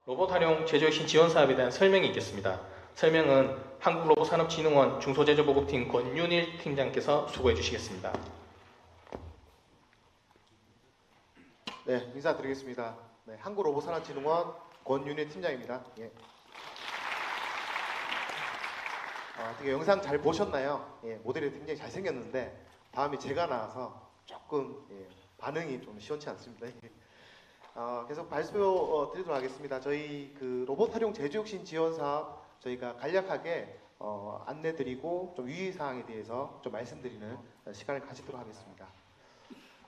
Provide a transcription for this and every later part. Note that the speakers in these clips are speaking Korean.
로봇 활용 제조혁신 지원 사업에 대한 설명이 있겠습니다. 설명은 한국로봇산업진흥원 중소제조보급팀 권윤일 팀장께서 수고해 주시겠습니다. 네, 인사드리겠습니다. 네, 한국로봇산업진흥원 권윤일 팀장입니다. 예. 어떻게 영상 잘 보셨나요? 예, 모델이 굉장히 잘생겼는데 다음에 제가 나와서 조금 반응이 좀 시원치 않습니다. 계속 발표 드리도록 하겠습니다. 저희 그 로봇 활용 제조혁신 지원 사업 저희가 간략하게 안내드리고 좀 유의사항에 대해서 좀 말씀드리는 시간을 가지도록 하겠습니다.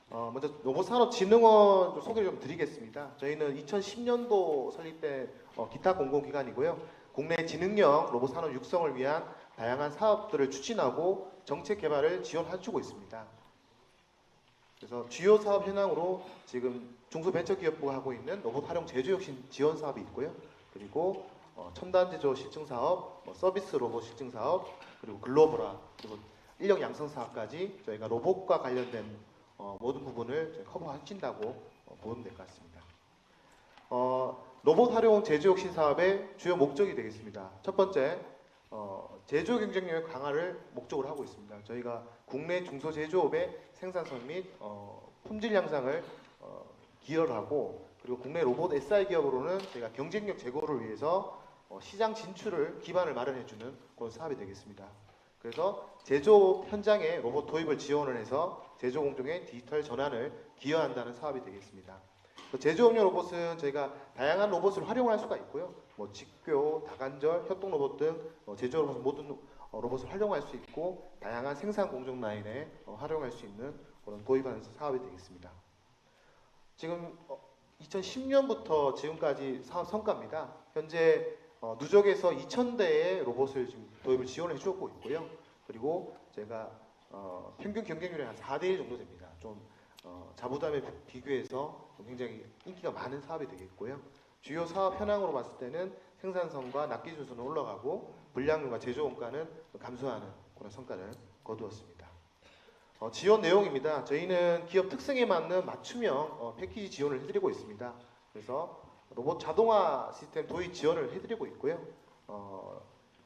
먼저 로봇산업진흥원 좀 소개를 좀 드리겠습니다. 저희는 2010년도 설립된 기타 공공기관이고요. 국내 지능형 로봇산업 육성을 위한 다양한 사업들을 추진하고 정책 개발을 지원해주고 있습니다. 그래서 주요 사업 현황으로 지금 중소벤처기업부가 하고 있는 로봇 활용 제조혁신 지원 사업이 있고요. 그리고 첨단 제조 실증 사업, 서비스 로봇 실증 사업, 그리고 글로벌화, 그리고 인력 양성 사업까지 저희가 로봇과 관련된 모든 부분을 커버하신다고 보면 될 것 같습니다. 로봇 활용 제조혁신 사업의 주요 목적이 되겠습니다. 첫 번째, 제조 경쟁력 강화를 목적으로 하고 있습니다. 저희가 국내 중소제조업의 생산성 및 품질 향상을 기여를 하고, 그리고 국내 로봇 SI 기업으로는 저희가 경쟁력 제고를 위해서 시장 진출을 기반을 마련해주는 그런 사업이 되겠습니다. 그래서 제조업 현장에 로봇 도입을 지원을 해서 제조 공정의 디지털 전환을 기여한다는 사업이 되겠습니다. 제조업용 로봇은 저희가 다양한 로봇을 활용할 수가 있고요. 직교, 다관절, 협동 로봇 등 제조 로봇 모든 로봇을 활용할 수 있고, 다양한 생산 공정 라인에 활용할 수 있는 그런 도입하는 사업이 되겠습니다. 지금 2010년부터 지금까지 사업 성과입니다. 현재 누적에서 2,000대의 로봇을 지금 도입을 지원해 주고 있고요. 그리고 제가 평균 경쟁률이 한 4대1 정도 됩니다. 좀 자부담에 비교해서 굉장히 인기가 많은 사업이 되겠고요. 주요 사업 현황으로 봤을 때는 생산성과 납기 수수는 올라가고 불량률과 제조 원가는 감소하는 그런 성과를 거두었습니다. 지원 내용입니다. 저희는 기업 특성에 맞는 맞춤형 패키지 지원을 해드리고 있습니다. 그래서 로봇 자동화 시스템 도입 지원을 해드리고 있고요.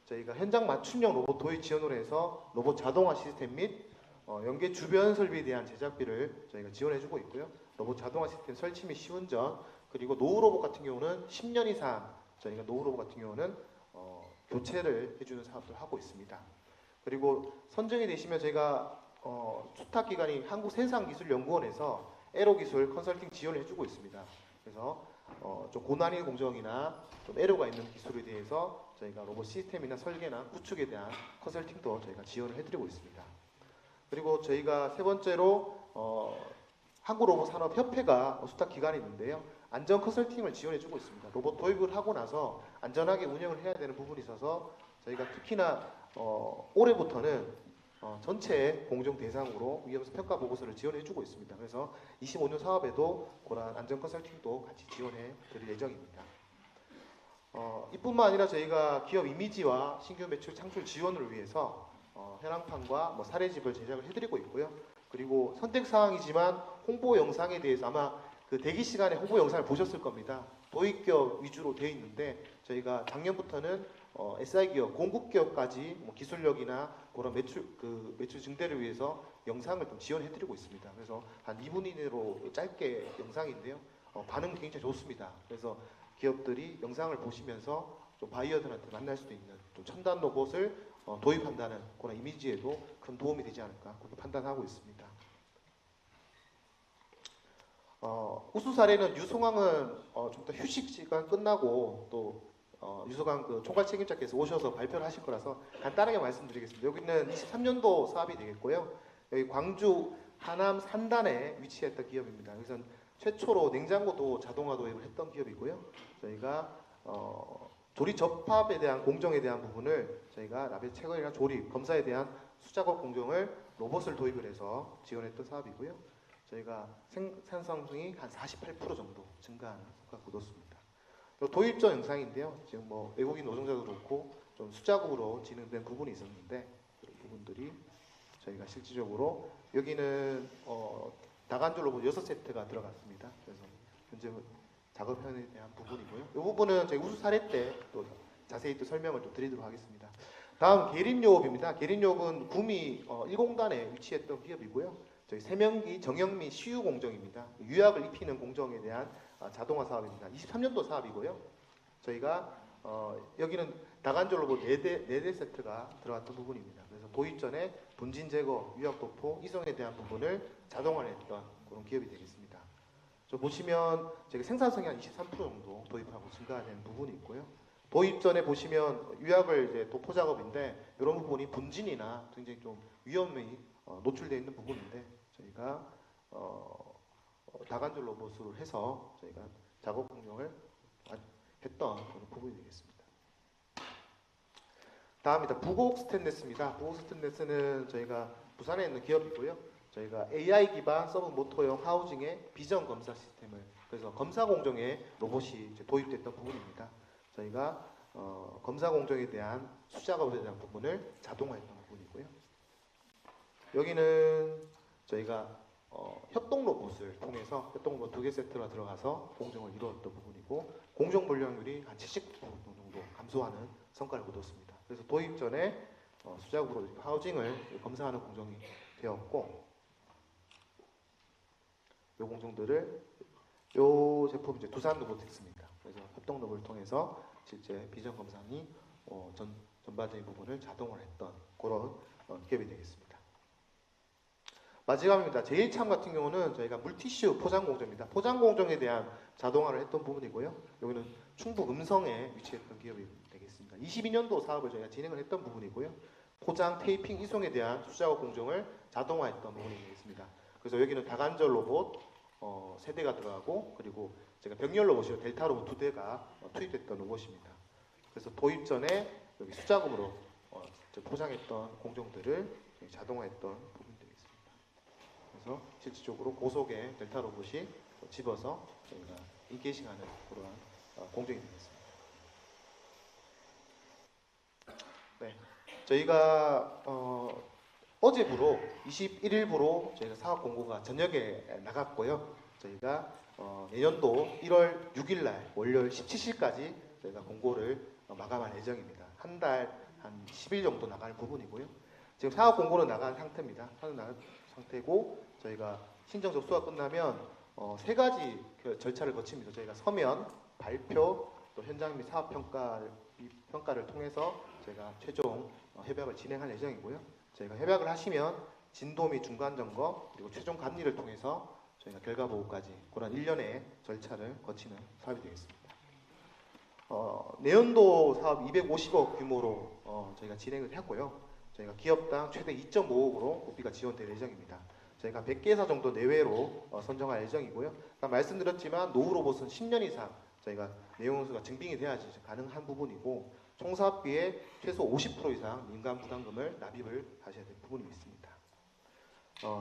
저희가 현장 맞춤형 로봇 도입 지원을 해서 로봇 자동화 시스템 및 연계 주변 설비에 대한 제작비를 저희가 지원해주고 있고요. 로봇 자동화 시스템 설치 및 시운전, 그리고 노후 로봇 같은 경우는 10년 이상 저희가 노후 로봇 같은 경우는 교체를 해주는 사업도 하고 있습니다. 그리고 선정이 되시면 저희가 수탁기관인 한국생산기술연구원에서 에로 기술 컨설팅 지원을 해주고 있습니다. 그래서 좀 고난이 공정이나 좀 에러가 있는 기술에 대해서 저희가 로봇 시스템이나 설계나 구축에 대한 컨설팅도 저희가 지원을 해드리고 있습니다. 그리고 저희가 세 번째로 한국로봇산업협회가 수탁기관이 있는데요. 안전 컨설팅을 지원해주고 있습니다. 로봇 도입을 하고 나서 안전하게 운영을 해야 되는 부분이 있어서 저희가 특히나 올해부터는 전체 공정 대상으로 위험성 평가 보고서를 지원해주고 있습니다. 그래서 25년 사업에도 그런 안전 컨설팅도 같이 지원해 드릴 예정입니다. 이뿐만 아니라 저희가 기업 이미지와 신규 매출 창출 지원을 위해서 현황판과 사례집을 제작을 해드리고 있고요. 그리고 선택사항이지만 홍보 영상에 대해서 아마 그 대기 시간에 홍보 영상을 보셨을 겁니다. 도입기업 위주로 되어 있는데 저희가 작년부터는 SI 기업, 공급 기업까지 기술력이나 그런 매출 증대를 위해서 영상을 좀 지원해드리고 있습니다. 그래서 한 2분 이내로 짧게 영상인데요. 반응 굉장히 좋습니다. 그래서 기업들이 영상을 보시면서 좀 바이어들한테 만날 수도 있는 좀 첨단 로봇을 도입한다는 그런 이미지에도 큰 도움이 되지 않을까 그렇게 판단하고 있습니다. 우수 사례는 유송항은 좀 더 휴식 시간 끝나고 또 유소강 그 총괄 책임자께서 오셔서 발표를 하실 거라서 간단하게 말씀드리겠습니다. 여기는 23년도 사업이 되겠고요. 여기 광주 하남 산단에 위치했던 기업입니다. 여기서는 최초로 냉장고도 자동화 도입을 했던 기업이고요. 저희가 조리 접합에 대한 공정에 대한 부분을 저희가 라벨 체결이나 조립, 검사에 대한 수작업 공정을 로봇을 도입을 해서 지원했던 사업이고요. 저희가 생산성이 한 48% 정도 증가하는 성과가 거뒀습니다. 도입 전 영상인데요. 지금 외국인 노동자도 그렇고 좀 수작업으로 진행된 부분이 있었는데 그런 부분들이 저희가 실질적으로 여기는 다관절 로봇 6세트가 들어갔습니다. 그래서 현재 작업현에 대한 부분이고요. 이 부분은 저희 우수 사례 때 또 자세히 또 설명을 또 드리도록 하겠습니다. 다음 계린요업입니다. 계린요업은 구미 1공단에 위치했던 기업이고요. 저희 세명기 정영미 시유 공정입니다. 유약을 입히는 공정에 대한 자동화 사업입니다. 23년도 사업이고요. 저희가 여기는 다간절 로봇 4대 세트가 들어갔던 부분입니다. 그래서 도입 전에 분진 제거, 유약 도포, 이송에 대한 부분을 자동화했던 그런 기업이 되겠습니다. 저 보시면 저희 생산성이 한 23% 정도 도입하고 증가된 부분이 있고요. 도입 전에 보시면 유약을 이제 도포 작업인데 이런 부분이 분진이나 굉장히 좀 위험이 노출되어 있는 부분인데 저희가 다간절 로봇으로 해서 저희가 작업 공정을 했던 그런 부분이 되겠습니다. 다음입니다. 부곡 스테인레스입니다. 부곡 스테인레스는 저희가 부산에 있는 기업이고요. 저희가 AI 기반 서브 모터용 하우징의 비전 검사 시스템을 그래서 검사 공정에 로봇이 이제 도입됐던 부분입니다. 저희가 검사 공정에 대한 수작업에 대한 부분을 자동화했던 부분이고요. 여기는 저희가 협동 로봇을 통해서 협동 로봇 2개 세트가 들어가서 공정을 이루었던 부분이고 공정 불량률이 한 70% 정도 감소하는 성과를 거뒀습니다. 그래서 도입 전에 수작업으로 하우징을 검사하는 공정이 되었고 이 공정들을 이 제품 이제 두산 로보틱스입니다. 그래서 협동 로봇을 통해서 실제 비전 검사니 전반적인 부분을 자동화를 했던 그런 기업이 되겠습니다. 마지막입니다. 제일참 같은 경우는 저희가 물티슈 포장 공정입니다. 포장 공정에 대한 자동화를 했던 부분이고요. 여기는 충북 음성에 위치했던 기업이 되겠습니다. 22년도 사업을 저희가 진행을 했던 부분이고요. 포장, 테이핑, 이송에 대한 수작업 공정을 자동화했던 부분이 되겠습니다. 그래서 여기는 다간절 로봇 3대가 들어가고 그리고 제가 병렬 로봇이요 델타 로봇 2대가 투입됐던 로봇입니다. 그래서 도입 전에 여기 수작업으로 포장했던 공정들을 자동화했던 부분이 되겠습니다. 그래서 실질적으로 고속의 델타 로봇이 집어서 저희가 인게이싱하는 그러한 공정이 되겠습니다. 네, 저희가 어제부로 21일부로 저희가 사업 공고가 저녁에 나갔고요. 저희가 내년도 1월 6일 날 월요일 17시까지 저희가 공고를 마감할 예정입니다. 한 달 한 10일 정도 나갈 부분이고요. 지금 사업 공고는 나간 상태입니다. 나간 상태고 저희가 신청 접수가 끝나면 3가지 절차를 거칩니다. 저희가 서면, 발표, 또 현장 및 사업 평가를 통해서 저희가 최종 협약을 진행할 예정이고요. 저희가 협약을 하시면 진도 및 중간 점검 그리고 최종 감리를 통해서 저희가 결과 보고까지 그런 1년의 절차를 거치는 사업이 되겠습니다. 내년도 사업 250억 규모로 저희가 진행을 했고요. 저희가 기업당 최대 2.5억으로 국비가 지원될 예정입니다. 저희가 100개사 정도 내외로 선정할 예정이고요. 말씀드렸지만 노후 로봇은 10년 이상 저희가 내용수가 증빙이 돼야지 가능한 부분이고 총 사업비의 최소 50% 이상 민간 부담금을 납입을 하셔야 될 부분이 있습니다.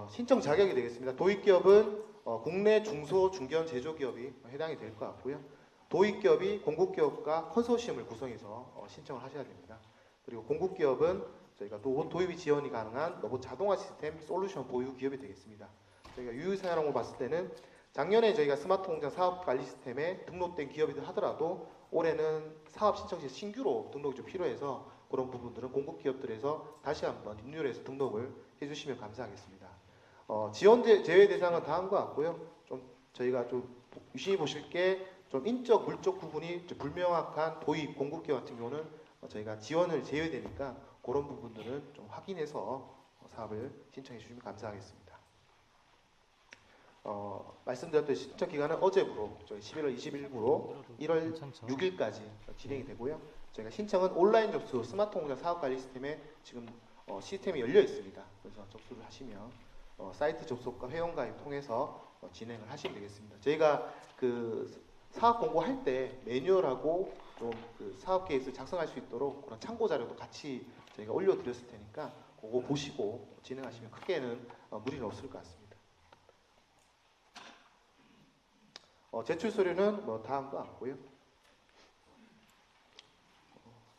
신청 자격이 되겠습니다. 도입기업은 국내 중소 중견 제조기업이 해당이 될 것 같고요. 도입기업이 공급기업과 컨소시엄을 구성해서 신청을 하셔야 됩니다. 그리고 공급기업은 저희가 도입이 지원이 가능한 로봇 자동화 시스템 솔루션 보유 기업이 되겠습니다. 저희가 유효사항으로 봤을 때는 작년에 저희가 스마트 공장 사업 관리 시스템에 등록된 기업이들 하더라도 올해는 사업 신청 시 신규로 등록이 좀 필요해서 그런 부분들은 공급 기업들에서 다시 한번 리뉴얼해서 등록을 해주시면 감사하겠습니다. 지원 제외 대상은 다음과 같고요. 좀 저희가 좀 유심히 보실 게 좀 인적 물적 구분이 좀 불명확한 도입 공급 기업 같은 경우는 저희가 지원을 제외되니까 그런 부분들은 좀 확인해서 사업을 신청해 주시면 감사하겠습니다. 말씀드렸듯이 신청 기간은 어제부로 저희 11월 20일부로 1월 6일까지 진행이 되고요. 저희가 신청은 온라인 접수 스마트 공장 사업관리 시스템에 지금 시스템이 열려 있습니다. 그래서 접수를 하시면 사이트 접속과 회원가입 통해서 진행을 하시면 되겠습니다. 저희가 그 사업 공고할 때 매뉴얼하고 좀 그 사업 계획을 작성할 수 있도록 그런 참고 자료도 같이 저희가 올려드렸을 테니까 그거 보시고 진행하시면 크게는 무리는 없을 것 같습니다. 제출 서류는 다음과 같고요.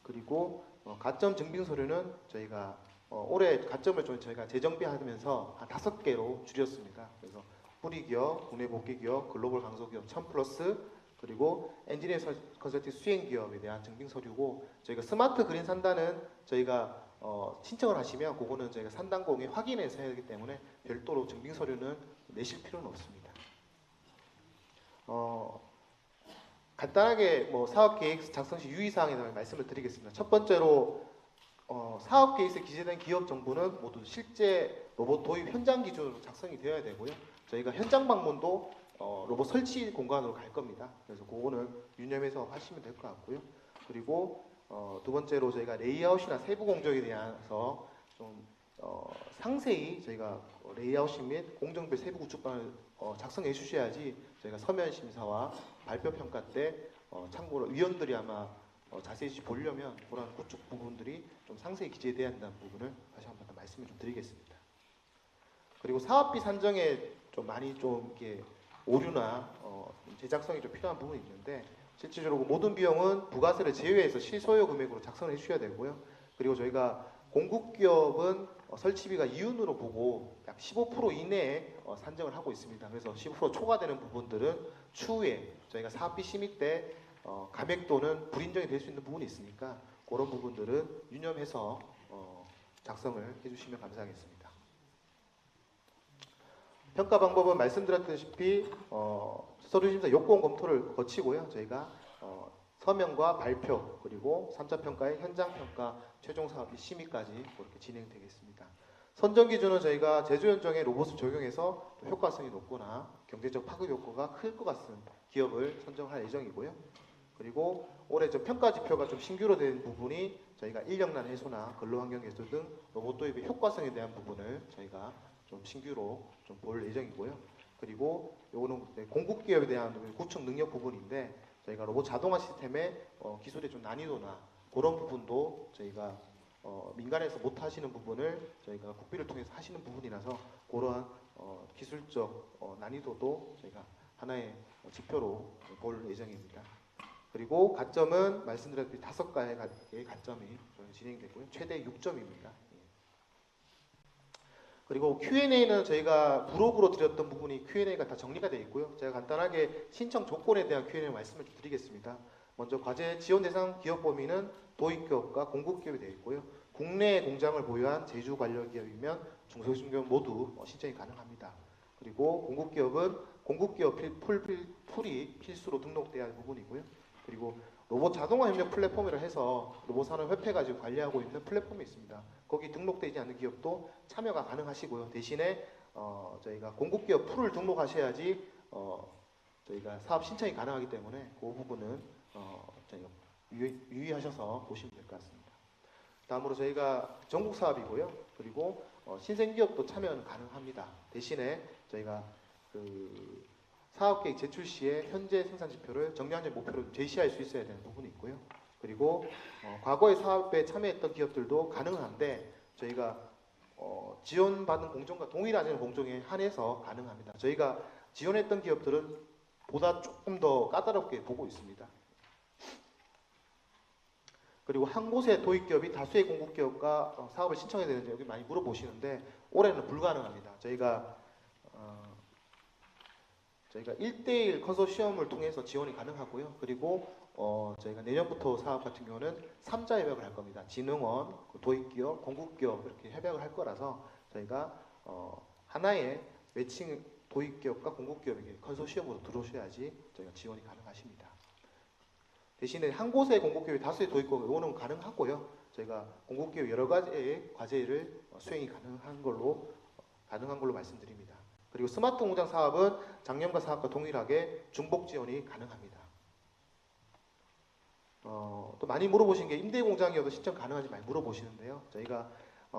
그리고 가점 증빙 서류는 저희가 올해 가점을 좀 저희가 재정비하면서 한 5개로 줄였습니다. 그래서 뿌리기업, 국내 복귀기업, 글로벌 강소기업 1000플러스, 그리고 엔지니어 컨설팅 수행 기업에 대한 증빙 서류고 저희가 스마트 그린 산다는 저희가 신청을 하시면 그거는 저희가 산단공에 확인해서 해야 하기 때문에 별도로 증빙 서류는 내실 필요는 없습니다. 간단하게 뭐 사업 계획 작성 시 유의 사항에 대한 말씀을 드리겠습니다. 첫 번째로 사업 계획에 기재된 기업 정보는 모두 실제 로봇 도입 현장 기준으로 작성이 되어야 되고요. 저희가 현장 방문도 로봇 설치 공간으로 갈 겁니다. 그래서 그거는 유념해서 하시면 될 것 같고요. 그리고 두 번째로 저희가 레이아웃이나 세부 공정에 대해서 좀 상세히 저희가 레이아웃 및 공정별 세부 구축반을 작성해 주셔야지 저희가 서면 심사와 발표 평가 때 참고로 위원들이 아마 자세히 보려면 그런 구축 부분들이 좀 상세히 기재돼야 한다는 부분을 다시 한번 더 말씀을 좀 드리겠습니다. 그리고 사업비 산정에 좀 많이 좀 이렇게 오류나 제작성이 좀 필요한 부분이 있는데 실질적으로 모든 비용은 부가세를 제외해서 실소요 금액으로 작성을 해주셔야 되고요. 그리고 저희가 공급기업은 설치비가 이윤으로 보고 약 15% 이내에 산정을 하고 있습니다. 그래서 15% 초과되는 부분들은 추후에 저희가 사업비 심의 때 감액 또는 불인정이 될 수 있는 부분이 있으니까 그런 부분들은 유념해서 작성을 해주시면 감사하겠습니다. 평가 방법은 말씀드렸다시피 서류심사 요건 검토를 거치고요. 저희가 서면과 발표 그리고 3차 평가의 현장 평가, 최종 사업비 심의까지 그렇게 진행되겠습니다. 선정 기준은 저희가 제조 현장에 로봇을 적용해서 효과성이 높거나 경제적 파급 효과가 클 것 같은 기업을 선정할 예정이고요. 그리고 올해 저 평가 지표가 좀 신규로 된 부분이 저희가 인력난 해소나 근로환경 개선 등 로봇 도입의 효과성에 대한 부분을 저희가 좀 신규로 좀 볼 예정이고요. 그리고 요거는 공급 기업에 대한 구축 능력 부분인데 저희가 로봇 자동화 시스템의 기술의 좀 난이도나 그런 부분도 저희가 민간에서 못 하시는 부분을 저희가 국비를 통해서 하시는 부분이라서 그러한 기술적 난이도도 저희가 하나의 지표로 볼 예정입니다. 그리고 가점은 말씀드렸듯이 5가지의 가점이 진행되고요. 최대 6점입니다. 그리고 Q&A는 저희가 부록으로 드렸던 부분이 Q&A가 다 정리가 되어 있고요. 제가 간단하게 신청 조건에 대한 Q&A 말씀을 드리겠습니다. 먼저 과제 지원 대상 기업 범위는 도입기업과 공급기업이 되어 있고요. 국내 공장을 보유한 제주 관련 기업이면 중소기업 모두 신청이 가능합니다. 그리고 공급기업은 공급기업 풀이 필수로 등록돼야 할 부분이고요. 그리고 로봇 자동화 협력 플랫폼이라 해서 로봇산업협회가 지금 관리하고 있는 플랫폼이 있습니다. 거기 등록되지 않는 기업도 참여가 가능하시고요. 대신에 저희가 공급기업 풀을 등록하셔야지 저희가 사업 신청이 가능하기 때문에 그 부분은 저희가 유의하셔서 보시면 될 것 같습니다. 다음으로 저희가 전국 사업이고요. 그리고 신생기업도 참여는 가능합니다. 대신에 저희가 사업계획 제출 시에 현재 생산 지표를 정량적 목표로 제시할 수 있어야 되는 부분이 있고요. 그리고 과거에 사업에 참여했던 기업들도 가능한데 저희가 지원받은 공정과 동일하는 공정에 한해서 가능합니다. 저희가 지원했던 기업들은 보다 조금 더 까다롭게 보고 있습니다. 그리고 한 곳의 도입기업이 다수의 공급기업과 사업을 신청해야 되는지 여기 많이 물어보시는데 올해는 불가능합니다. 저희가 1대1 컨소시엄을 통해서 지원이 가능하고요. 그리고 저희가 내년부터 사업 같은 경우는 3자 협약을 할 겁니다. 진흥원, 도입기업, 공급기업 이렇게 협약을 할 거라서 저희가 하나의 매칭 도입기업과 공급기업에게 컨소시엄으로 들어오셔야지 저희가 지원이 가능하십니다. 대신에 한 곳의 공급기업이 다수의 도입기업 이거는 가능하고요. 저희가 공급기업 여러 가지의 과제를 수행이 가능한 걸로 말씀드립니다. 그리고 스마트 공장 사업은 작년과 사업과 동일하게 중복 지원이 가능합니다. 또 많이 물어보신 게 임대 공장이어도 신청 가능한지 많이 물어보시는데요. 저희가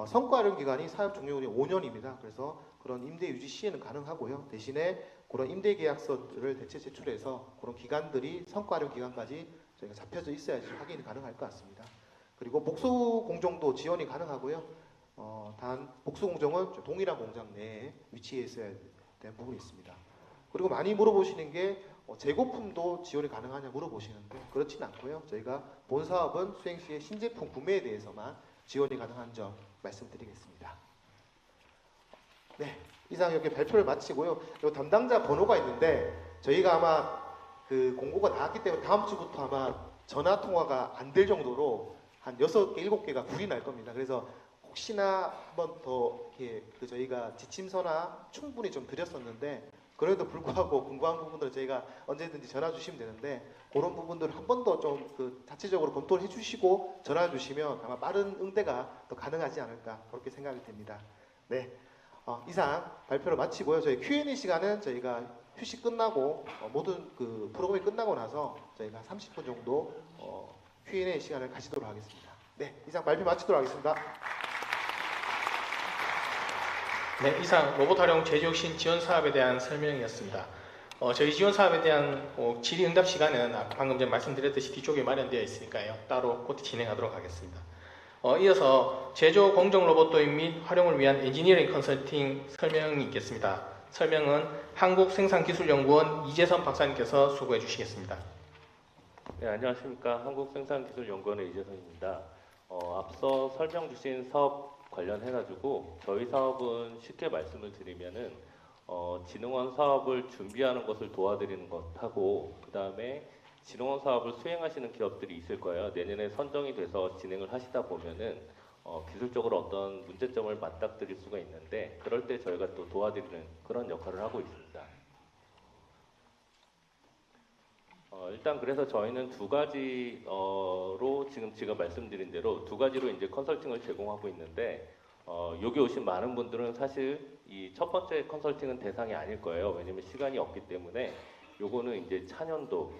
성과활용 기간이 사업 종료율이 5년입니다. 그래서 그런 임대 유지 시에는 가능하고요. 대신에 그런 임대 계약서들을 대체 제출해서 그런 기간들이 성과활용 기간까지 저희가 잡혀져 있어야지 확인이 가능할 것 같습니다. 그리고 복수 공정도 지원이 가능하고요. 단 복수 공정은 동일한 공장 내에 위치해 있어야 되는 부분이 있습니다. 그리고 많이 물어보시는 게 재고품도 지원이 가능하냐 물어보시는데 그렇지는 않고요. 저희가 본 사업은 수행 시에 신제품 구매에 대해서만 지원이 가능한 점 말씀드리겠습니다. 네, 이상 이렇게 발표를 마치고요. 이 담당자 번호가 있는데 저희가 아마 그 공고가 나왔기 때문에 다음 주부터 아마 전화 통화가 안 될 정도로 한 6개, 7개가 불이 날 겁니다. 그래서 혹시나 한번 더 이렇게 그 저희가 지침서나 충분히 좀 드렸었는데 그래도 불구하고 궁금한 부분들은 저희가 언제든지 전화 주시면 되는데 그런 부분들을 한 번 더 좀 그 자체적으로 검토를 해주시고 전화 주시면 아마 빠른 응대가 더 가능하지 않을까 그렇게 생각이 됩니다. 네, 이상 발표를 마치고요. 저희 Q&A 시간은 저희가 휴식 끝나고 모든 그 프로그램이 끝나고 나서 저희가 30분 정도 Q&A 시간을 가지도록 하겠습니다. 네, 이상 발표 마치도록 하겠습니다. 네, 이상 로봇 활용 제조혁신 지원 사업에 대한 설명이었습니다. 저희 지원 사업에 대한 질의응답 시간은 방금 전에 말씀드렸듯이 뒤쪽에 마련되어 있으니까요. 따로 곧 진행하도록 하겠습니다. 이어서 제조 공정 로봇 도입 및 활용을 위한 엔지니어링 컨설팅 설명이 있겠습니다. 설명은 한국생산기술연구원 이재선 박사님께서 수고해 주시겠습니다. 네, 안녕하십니까. 한국생산기술연구원의 이재선입니다. 앞서 설명 주신 사업 관련해가지고 저희 사업은 쉽게 말씀을 드리면은 진흥원 사업을 준비하는 것을 도와드리는 것하고 그 다음에 진흥원 사업을 수행하시는 기업들이 있을 거예요. 내년에 선정이 돼서 진행을 하시다 보면은 기술적으로 어떤 문제점을 맞닥뜨릴 수가 있는데 그럴 때 저희가 또 도와드리는 그런 역할을 하고 있습니다. 일단 그래서 저희는 두 가지로 지금 제가 말씀드린 대로 두 가지로 이제 컨설팅을 제공하고 있는데 여기 오신 많은 분들은 사실 이 첫 번째 컨설팅은 대상이 아닐 거예요. 왜냐면 시간이 없기 때문에 요거는 이제 차년도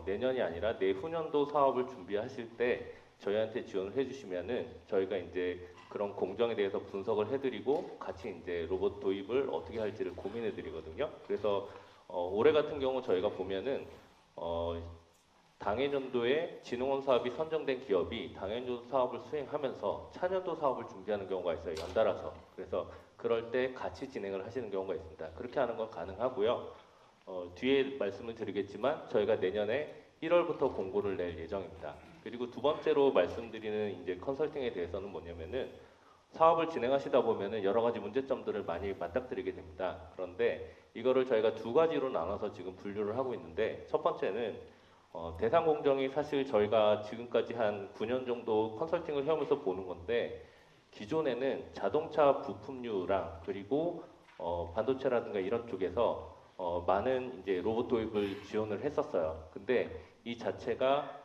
내년이 아니라 내후년도 사업을 준비하실 때 저희한테 지원을 해주시면은 저희가 이제 그런 공정에 대해서 분석을 해드리고 같이 이제 로봇 도입을 어떻게 할지를 고민해드리거든요. 그래서 올해 같은 경우 저희가 보면은 당해년도에 진흥원 사업이 선정된 기업이 당해년도 사업을 수행하면서 차년도 사업을 준비하는 경우가 있어요. 연달아서. 그래서 그럴 때 같이 진행을 하시는 경우가 있습니다. 그렇게 하는 건 가능하고요. 뒤에 말씀을 드리겠지만 저희가 내년에 1월부터 공고를 낼 예정입니다. 그리고 두 번째로 말씀드리는 이제 컨설팅에 대해서는 뭐냐면은 사업을 진행하시다 보면은 여러 가지 문제점들을 많이 맞닥뜨리게 됩니다. 그런데 이거를 저희가 두 가지로 나눠서 지금 분류를 하고 있는데 첫 번째는 대상 공정이 사실 저희가 지금까지 한 9년 정도 컨설팅을 해오면서 보는 건데 기존에는 자동차 부품류랑 그리고 반도체라든가 이런 쪽에서 많은 이제 로봇 도입을 지원을 했었어요. 근데 이 자체가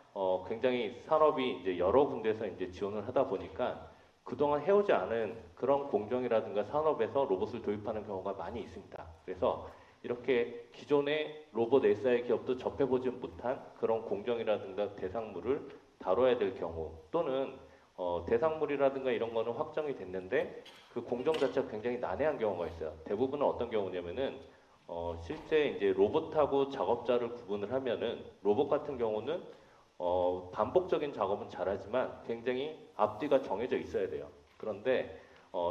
굉장히 산업이 이제 여러 군데서 이제 지원을 하다 보니까 그동안 해오지 않은 그런 공정이라든가 산업에서 로봇을 도입하는 경우가 많이 있습니다. 그래서 이렇게 기존의 로봇 SI 기업도 접해보지 못한 그런 공정이라든가 대상물을 다뤄야 될 경우 또는 대상물이라든가 이런 거는 확정이 됐는데 그 공정 자체가 굉장히 난해한 경우가 있어요. 대부분은 어떤 경우냐면은 실제 이제 로봇하고 작업자를 구분을 하면은 로봇 같은 경우는 반복적인 작업은 잘하지만 굉장히 앞뒤가 정해져 있어야 돼요. 그런데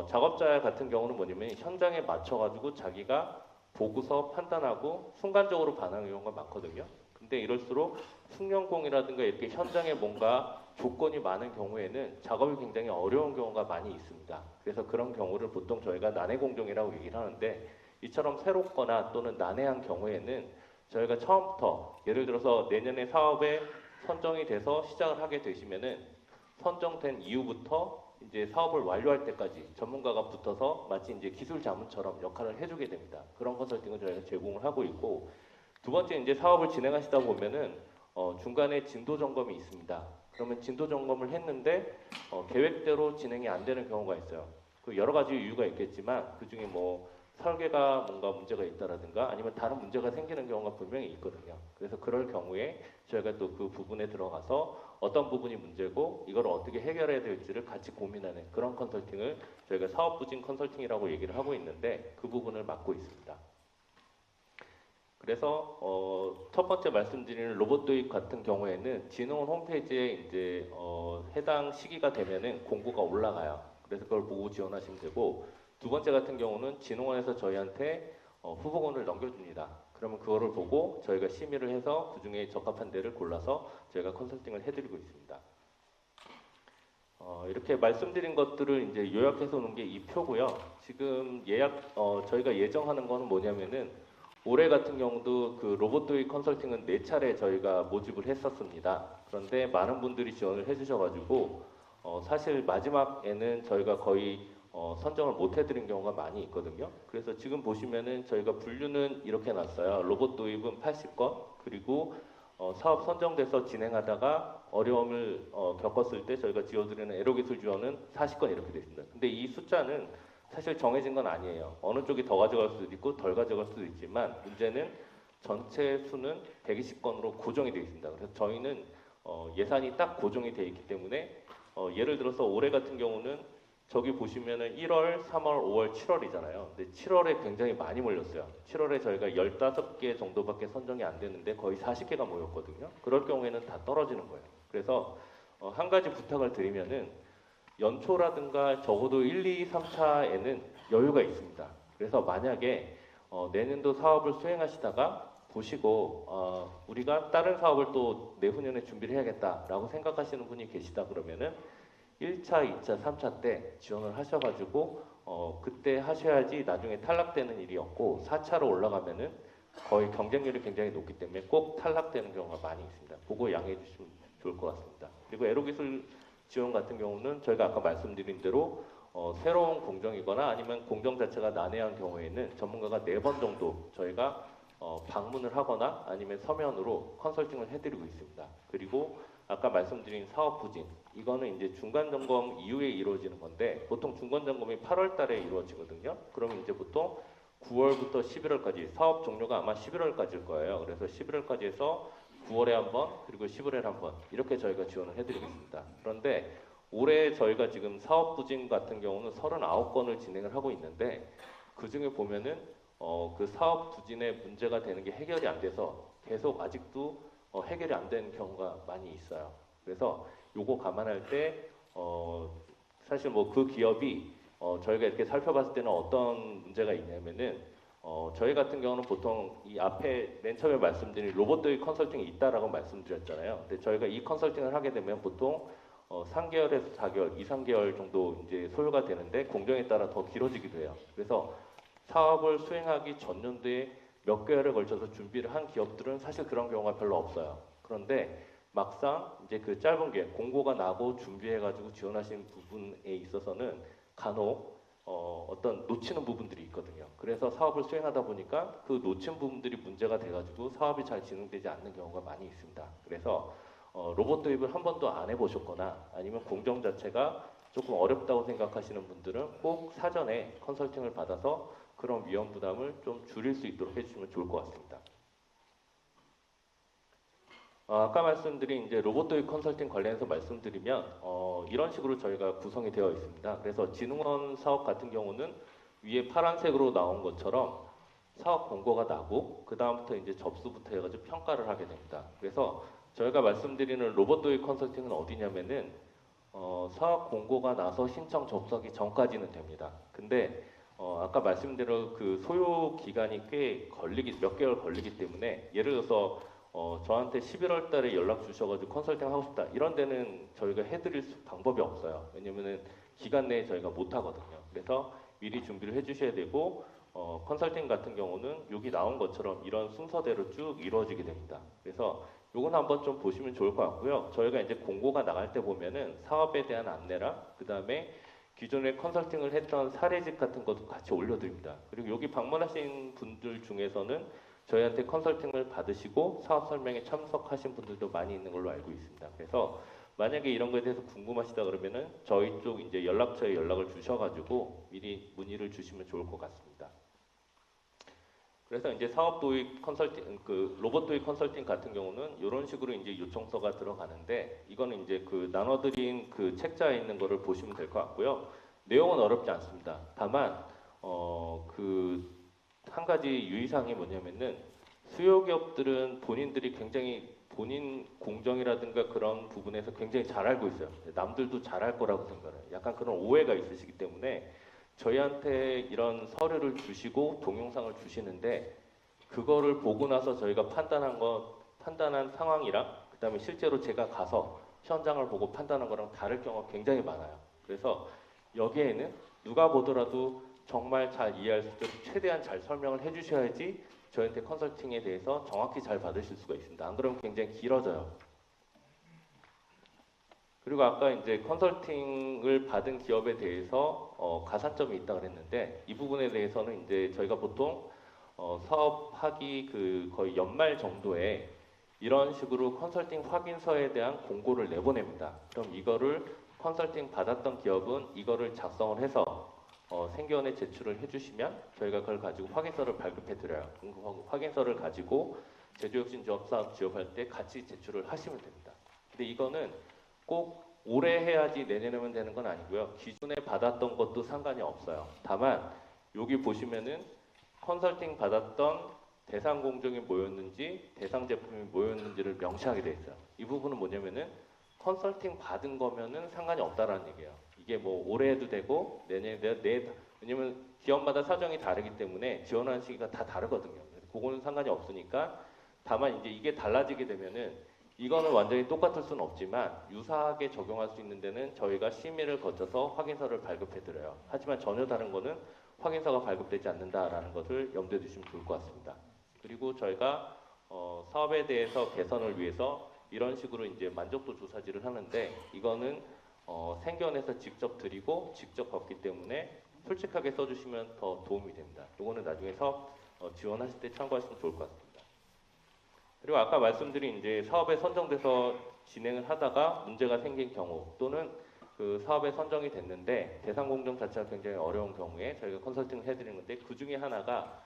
작업자 같은 경우는 뭐냐면 현장에 맞춰가지고 자기가 보고서 판단하고 순간적으로 반응하는 경우가 많거든요. 근데 이럴수록 숙련공이라든가 이렇게 현장에 뭔가 조건이 많은 경우에는 작업이 굉장히 어려운 경우가 많이 있습니다. 그래서 그런 경우를 보통 저희가 난해공정이라고 얘기를 하는데 이처럼 새롭거나 또는 난해한 경우에는 저희가 처음부터 예를 들어서 내년에 사업에 선정이 돼서 시작을 하게 되시면은 선정된 이후부터 이제 사업을 완료할 때까지 전문가가 붙어서 마치 이제 기술 자문처럼 역할을 해주게 됩니다. 그런 컨설팅을 저희가 제공을 하고 있고 두 번째 이제 사업을 진행하시다 보면은 중간에 진도 점검이 있습니다. 그러면 진도 점검을 했는데 계획대로 진행이 안 되는 경우가 있어요. 그 여러 가지 이유가 있겠지만 그 중에 뭐 설계가 뭔가 문제가 있다라든가 아니면 다른 문제가 생기는 경우가 분명히 있거든요. 그래서 그럴 경우에 저희가 또 그 부분에 들어가서 어떤 부분이 문제고 이걸 어떻게 해결해야 될지를 같이 고민하는 그런 컨설팅을 저희가 사업부진 컨설팅이라고 얘기를 하고 있는데 그 부분을 맡고 있습니다. 그래서 첫 번째 말씀드리는 로봇 도입 같은 경우에는 진흥원 홈페이지에 이제 해당 시기가 되면은 공고가 올라가요. 그래서 그걸 보고 지원하시면 되고 두 번째 같은 경우는 진흥원에서 저희한테 후보군을 넘겨줍니다. 그러면 그거를 보고 저희가 심의를 해서 그 중에 적합한 데를 골라서 저희가 컨설팅을 해드리고 있습니다. 이렇게 말씀드린 것들을 이제 요약해서 놓은 게 이 표고요. 지금 저희가 예정하는 거는 뭐냐면은 올해 같은 경우도 그 로봇 도입 컨설팅은 4차례 저희가 모집을 했었습니다. 그런데 많은 분들이 지원을 해주셔가지고 사실 마지막에는 저희가 거의 선정을 못 해드린 경우가 많이 있거든요. 그래서 지금 보시면은 저희가 분류는 이렇게 놨어요. 로봇 도입은 80건, 그리고 사업 선정돼서 진행하다가 어려움을 겪었을 때 저희가 지원드리는 에로기술 지원은 40건 이렇게 되어 있습니다. 근데 이 숫자는 사실 정해진 건 아니에요. 어느 쪽이 더 가져갈 수도 있고 덜 가져갈 수도 있지만 문제는 전체 수는 120건으로 고정이 되어 있습니다. 그래서 저희는 예산이 딱 고정이 되어 있기 때문에 예를 들어서 올해 같은 경우는 저기 보시면은 1월, 3월, 5월, 7월이잖아요. 근데 7월에 굉장히 많이 몰렸어요. 7월에 저희가 15개 정도밖에 선정이 안 됐는데 거의 40개가 모였거든요. 그럴 경우에는 다 떨어지는 거예요. 그래서 한 가지 부탁을 드리면은 연초라든가 적어도 1, 2, 3차에는 여유가 있습니다. 그래서 만약에 내년도 사업을 수행하시다가 보시고 우리가 다른 사업을 또 내후년에 준비를 해야겠다라고 생각하시는 분이 계시다 그러면은 1차, 2차, 3차 때 지원을 하셔가지고 그때 하셔야지 나중에 탈락되는 일이 없고 4차로 올라가면은 거의 경쟁률이 굉장히 높기 때문에 꼭 탈락되는 경우가 많이 있습니다. 그거 양해해 주시면 좋을 것 같습니다. 그리고 에로기술 지원 같은 경우는 저희가 아까 말씀드린 대로 새로운 공정이거나 아니면 공정 자체가 난해한 경우에는 전문가가 4번 정도 저희가 방문을 하거나 아니면 서면으로 컨설팅을 해드리고 있습니다. 그리고 아까 말씀드린 사업 부진, 이거는 이제 중간 점검 이후에 이루어지는 건데 보통 중간 점검이 8월 달에 이루어지거든요. 그러면 이제 보통 9월부터 11월까지 사업 종료가 아마 11월까지일 거예요. 그래서 11월까지 해서 9월에 한 번, 그리고 11월에 한 번 이렇게 저희가 지원을 해드리겠습니다. 그런데 올해 저희가 지금 사업 부진 같은 경우는 39건을 진행을 하고 있는데 그 중에 보면은 그 사업 부진의 문제가 되는 게 해결이 안 돼서 계속 아직도 해결이 안 되는 경우가 많이 있어요. 그래서 요거 감안할 때 사실 뭐 그 기업이 저희가 이렇게 살펴봤을 때는 어떤 문제가 있냐면은 저희 같은 경우는 보통 이 앞에 맨 처음에 말씀드린 로봇 도입 컨설팅이 있다라고 말씀드렸잖아요. 근데 저희가 이 컨설팅을 하게 되면 보통 3개월에서 4개월, 2, 3개월 정도 이제 소요가 되는데 공정에 따라 더 길어지기도 해요. 그래서 사업을 수행하기 전년도에 몇 개월에 걸쳐서 준비를 한 기업들은 사실 그런 경우가 별로 없어요. 그런데 막상 이제 그 짧은 기회, 공고가 나고 준비해가지고 지원하신 부분에 있어서는 간혹 어떤 놓치는 부분들이 있거든요. 그래서 사업을 수행하다 보니까 그 놓친 부분들이 문제가 돼가지고 사업이 잘 진행되지 않는 경우가 많이 있습니다. 그래서 로봇 도입을 한 번도 안 해보셨거나 아니면 공정 자체가 조금 어렵다고 생각하시는 분들은 꼭 사전에 컨설팅을 받아서 그런 위험 부담을 좀 줄일 수 있도록 해주시면 좋을 것 같습니다. 아까 말씀드린 이제 로봇 도입 컨설팅 관련해서 말씀드리면 이런 식으로 저희가 구성이 되어 있습니다. 그래서 진흥원 사업 같은 경우는 위에 파란색으로 나온 것처럼 사업 공고가 나고 그 다음부터 이제 접수부터 해가지고 평가를 하게 됩니다. 그래서 저희가 말씀드리는 로봇 도입 컨설팅은 어디냐면은 사업 공고가 나서 신청 접수하기 전까지는 됩니다. 근데 아까 말씀대로 그 소요 기간이 꽤 몇 개월 걸리기 때문에 예를 들어서 저한테 11월 달에 연락 주셔가지고 컨설팅 하고 싶다 이런 데는 저희가 해드릴 방법이 없어요. 왜냐면은 기간 내에 저희가 못 하거든요. 그래서 미리 준비를 해주셔야 되고 컨설팅 같은 경우는 여기 나온 것처럼 이런 순서대로 쭉 이루어지게 됩니다. 그래서 요건 한번 좀 보시면 좋을 것 같고요. 저희가 이제 공고가 나갈 때 보면은 사업에 대한 안내랑 그 다음에 기존에 컨설팅을 했던 사례집 같은 것도 같이 올려드립니다. 그리고 여기 방문하신 분들 중에서는 저희한테 컨설팅을 받으시고 사업 설명에 참석하신 분들도 많이 있는 걸로 알고 있습니다. 그래서 만약에 이런 거에 대해서 궁금하시다 그러면은 저희 쪽 이제 연락처에 연락을 주셔가지고 미리 문의를 주시면 좋을 것 같습니다. 그래서 이제 사업 도입 컨설팅, 그 로봇 도입 컨설팅 같은 경우는 이런 식으로 이제 요청서가 들어가는데 이거는 이제 그 나눠드린 그 책자에 있는 거를 보시면 될 것 같고요. 내용은 어렵지 않습니다. 다만 그 한 가지 유의사항이 뭐냐면은 수요 기업들은 본인들이 굉장히 본인 공정이라든가 그런 부분에서 굉장히 잘 알고 있어요. 남들도 잘할 거라고 생각해요. 약간 그런 오해가 있으시기 때문에 저희한테 이런 서류를 주시고 동영상을 주시는데 그거를 보고 나서 저희가 판단한 상황이랑 그다음에 실제로 제가 가서 현장을 보고 판단한 거랑 다를 경우가 굉장히 많아요. 그래서 여기에는 누가 보더라도 정말 잘 이해할 수 있도록 최대한 잘 설명을 해주셔야지 저희한테 컨설팅에 대해서 정확히 잘 받으실 수가 있습니다. 안 그러면 굉장히 길어져요. 그리고 아까 이제 컨설팅을 받은 기업에 대해서 가산점이 있다 그랬는데 이 부분에 대해서는 이제 저희가 보통 사업하기 거의 연말 정도에 이런 식으로 컨설팅 확인서에 대한 공고를 내보냅니다. 그럼 이거를 컨설팅 받았던 기업은 이거를 작성을 해서 생계원에 제출을 해주시면 저희가 그걸 가지고 확인서를 발급해 드려요. 그 확인서를 가지고 제조혁신조합사업 지원할 때 같이 제출을 하시면 됩니다. 근데 이거는 꼭 올해 해야지 내년에면 되는 건 아니고요. 기존에 받았던 것도 상관이 없어요. 다만 여기 보시면은 컨설팅 받았던 대상 공정이 뭐였는지 대상 제품이 뭐였는지를 명시하게 돼 있어요. 이 부분은 뭐냐면은 컨설팅 받은 거면은 상관이 없다라는 얘기예요. 이게 뭐 올해 해도 되고 왜냐면 기업마다 사정이 다르기 때문에 지원하는 시기가 다 다르거든요. 그래서 그거는 상관이 없으니까 다만 이제 이게 달라지게 되면은 이거는 완전히 똑같을 수는 없지만 유사하게 적용할 수 있는 데는 저희가 심의를 거쳐서 확인서를 발급해 드려요. 하지만 전혀 다른 거는 확인서가 발급되지 않는다라는 것을 염두에 두시면 좋을 것 같습니다. 그리고 저희가 사업에 대해서 개선을 위해서 이런 식으로 이제 만족도 조사지를 하는데 이거는 생계원에서 직접 드리고 직접 받기 때문에 솔직하게 써주시면 더 도움이 됩니다. 이거는 나중에 사업 지원하실 때 참고하시면 좋을 것 같습니다. 그리고 아까 말씀드린 이제 사업에 선정돼서 진행을 하다가 문제가 생긴 경우 또는 그 사업에 선정이 됐는데 대상 공정 자체가 굉장히 어려운 경우에 저희가 컨설팅을 해드리는 건데 그 중에 하나가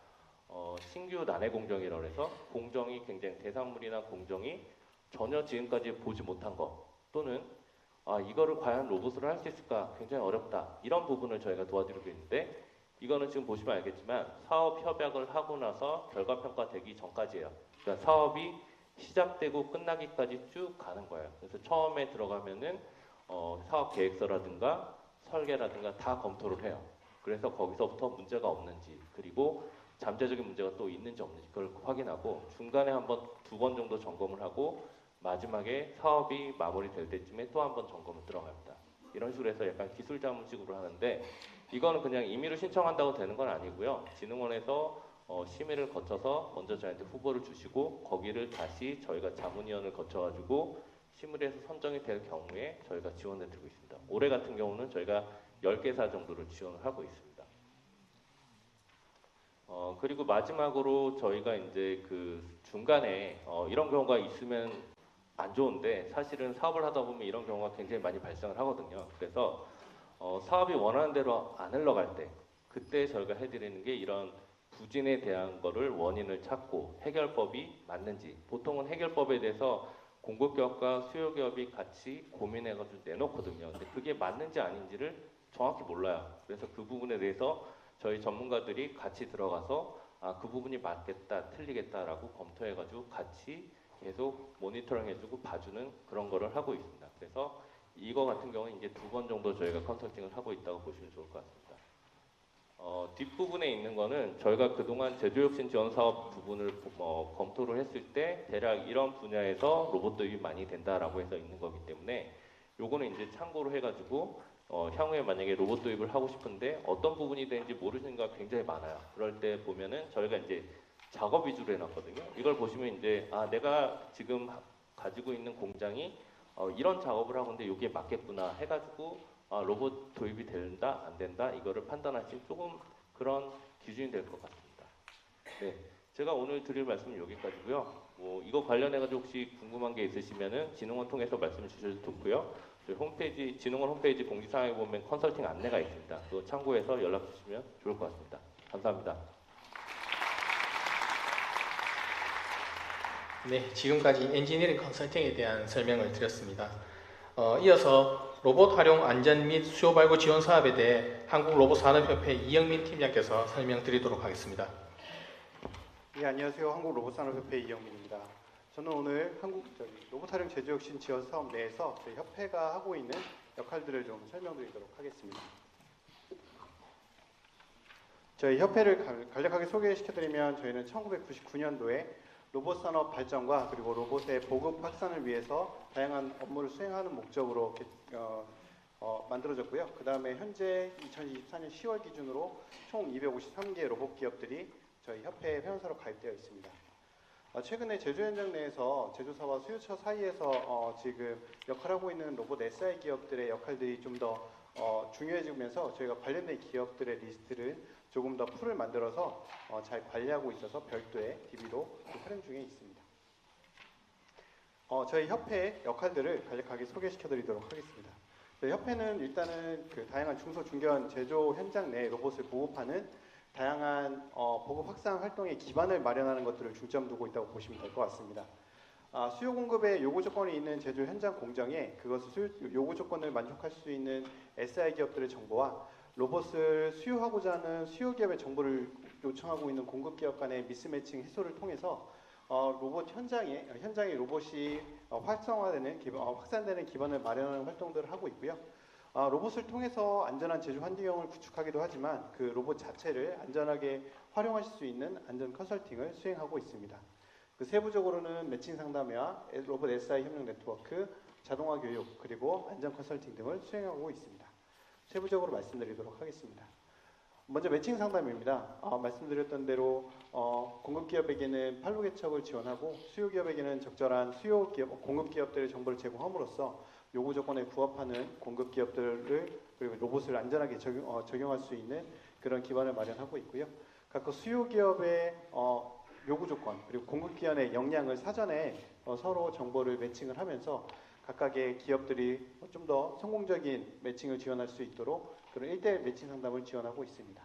신규 난해 공정이라고 해서 공정이 굉장히 대상물이나 공정이 전혀 지금까지 보지 못한 것 또는 이거를 과연 로봇으로 할 수 있을까 굉장히 어렵다 이런 부분을 저희가 도와드리고 있는데 이거는 지금 보시면 알겠지만 사업 협약을 하고 나서 결과 평가되기 전까지예요. 그러니까 사업이 시작되고 끝나기까지 쭉 가는 거예요. 그래서 처음에 들어가면은 사업 계획서라든가 설계라든가 다 검토를 해요. 그래서 거기서부터 문제가 없는지 그리고 잠재적인 문제가 또 있는지 없는지 그걸 확인하고 중간에 두 번 정도 점검을 하고 마지막에 사업이 마무리될 때쯤에 또 한 번 점검을 들어갑니다. 이런 식으로 해서 약간 기술 자문식으로 하는데 이거는 그냥 임의로 신청한다고 되는 건 아니고요. 진흥원에서 심의를 거쳐서 먼저 저희한테 후보를 주시고 거기를 다시 저희가 자문위원을 거쳐가지고 심의를 해서 선정이 될 경우에 저희가 지원을 드리고 있습니다. 올해 같은 경우는 저희가 10개사 정도를 지원을 하고 있습니다. 그리고 마지막으로 저희가 이제 그 중간에 이런 경우가 있으면 안 좋은데 사실은 사업을 하다 보면 이런 경우가 굉장히 많이 발생을 하거든요. 그래서 사업이 원하는 대로 안 흘러갈 때 그때 저희가 해드리는 게 이런 부진에 대한 거를 원인을 찾고 해결법이 맞는지 보통은 해결법에 대해서 공급기업과 수요기업이 같이 고민해가지고 내놓거든요. 근데 그게 맞는지 아닌지를 정확히 몰라요. 그래서 그 부분에 대해서 저희 전문가들이 같이 들어가서 그 부분이 맞겠다, 틀리겠다라고 검토해가지고 같이 계속 모니터링 해주고 봐주는 그런 거를 하고 있습니다. 그래서 이거 같은 경우는 이제 2번 정도 저희가 컨설팅을 하고 있다고 보시면 좋을 것 같습니다. 뒷부분에 있는 거는 저희가 그동안 제조혁신 지원 사업 부분을 검토를 했을 때 대략 이런 분야에서 로봇 도입이 많이 된다라고 해서 있는 거기 때문에 요거는 이제 참고로 해가지고 향후에 만약에 로봇 도입을 하고 싶은데 어떤 부분이 되는지 모르시는 거 굉장히 많아요. 그럴 때 보면은 저희가 이제 작업 위주로 해놨거든요. 이걸 보시면 이제 내가 지금 가지고 있는 공장이 이런 작업을 하고 있는데 여기에 맞겠구나 해가지고 로봇 도입이 된다 안 된다 이거를 판단하신 조금 그런 기준이 될 것 같습니다. 네, 제가 오늘 드릴 말씀은 여기까지고요. 이거 관련해가지고 혹시 궁금한 게 있으시면은 진흥원 통해서 말씀 주셔도 좋고요. 저희 홈페이지 진흥원 홈페이지 공지사항에 보면 컨설팅 안내가 있습니다. 그거 참고해서 연락 주시면 좋을 것 같습니다. 감사합니다. 네, 지금까지 엔지니어링 컨설팅에 대한 설명을 드렸습니다. 이어서 로봇 활용 안전 및 수요 발굴 지원 사업에 대해 한국로봇산업협회 이영민 팀장께서 설명드리도록 하겠습니다. 네, 안녕하세요. 한국로봇산업협회 이영민입니다. 저는 오늘 로봇 활용 제조혁신 지원 사업 내에서 저희 협회가 하고 있는 역할들을 좀 설명드리도록 하겠습니다. 저희 협회를 간략하게 소개시켜드리면 저희는 1999년도에 로봇 산업 발전과 그리고 로봇의 보급 확산을 위해서 다양한 업무를 수행하는 목적으로 만들어졌고요. 그 다음에 현재 2024년 10월 기준으로 총 253개 로봇 기업들이 저희 협회 회원사로 가입되어 있습니다. 최근에 제조 현장 내에서 제조사와 수요처 사이에서 지금 역할하고 있는 로봇 SI 기업들의 역할들이 좀 더 중요해지면서 저희가 관련된 기업들의 리스트를 조금 더 풀을 만들어서 잘 관리하고 있어서 별도의 DB로 활용 중에 있습니다. 저희 협회의 역할들을 간략하게 소개시켜드리도록 하겠습니다. 저희 협회는 일단은 그 다양한 중소 중견 제조 현장 내 로봇을 보급하는 다양한 보급 확산 활동의 기반을 마련하는 것들을 중점 두고 있다고 보시면 될 것 같습니다. 수요 공급에 요구 조건이 있는 제조 현장 공정에 그것을 요구 조건을 만족할 수 있는 SI 기업들의 정보와 로봇을 수요하고자 하는 수요 기업의 정보를 요청하고 있는 공급 기업 간의 미스매칭 해소를 통해서 로봇 현장에 로봇이 확산되는 기반을 마련하는 활동들을 하고 있고요. 로봇을 통해서 안전한 제조 환경을 구축하기도 하지만 그 로봇 자체를 안전하게 활용하실 수 있는 안전 컨설팅을 수행하고 있습니다. 그 세부적으로는 매칭 상담회와 로봇 SI 협력 네트워크, 자동화 교육, 그리고 안전 컨설팅 등을 수행하고 있습니다. 세부적으로 말씀드리도록 하겠습니다. 먼저 매칭 상담입니다. 말씀드렸던 대로 공급 기업에게는 판로 개척을 지원하고 수요 기업에게는 적절한 공급 기업들의 정보를 제공함으로써 요구 조건에 부합하는 공급 기업들을 그리고 로봇을 안전하게 적용할 수 있는 그런 기반을 마련하고 있고요. 각 수요 기업의 요구 조건 그리고 공급 기관의 역량을 사전에 서로 정보를 매칭을 하면서 각각의 기업들이 좀 더 성공적인 매칭을 지원할 수 있도록 그런 1대1 매칭 상담을 지원하고 있습니다.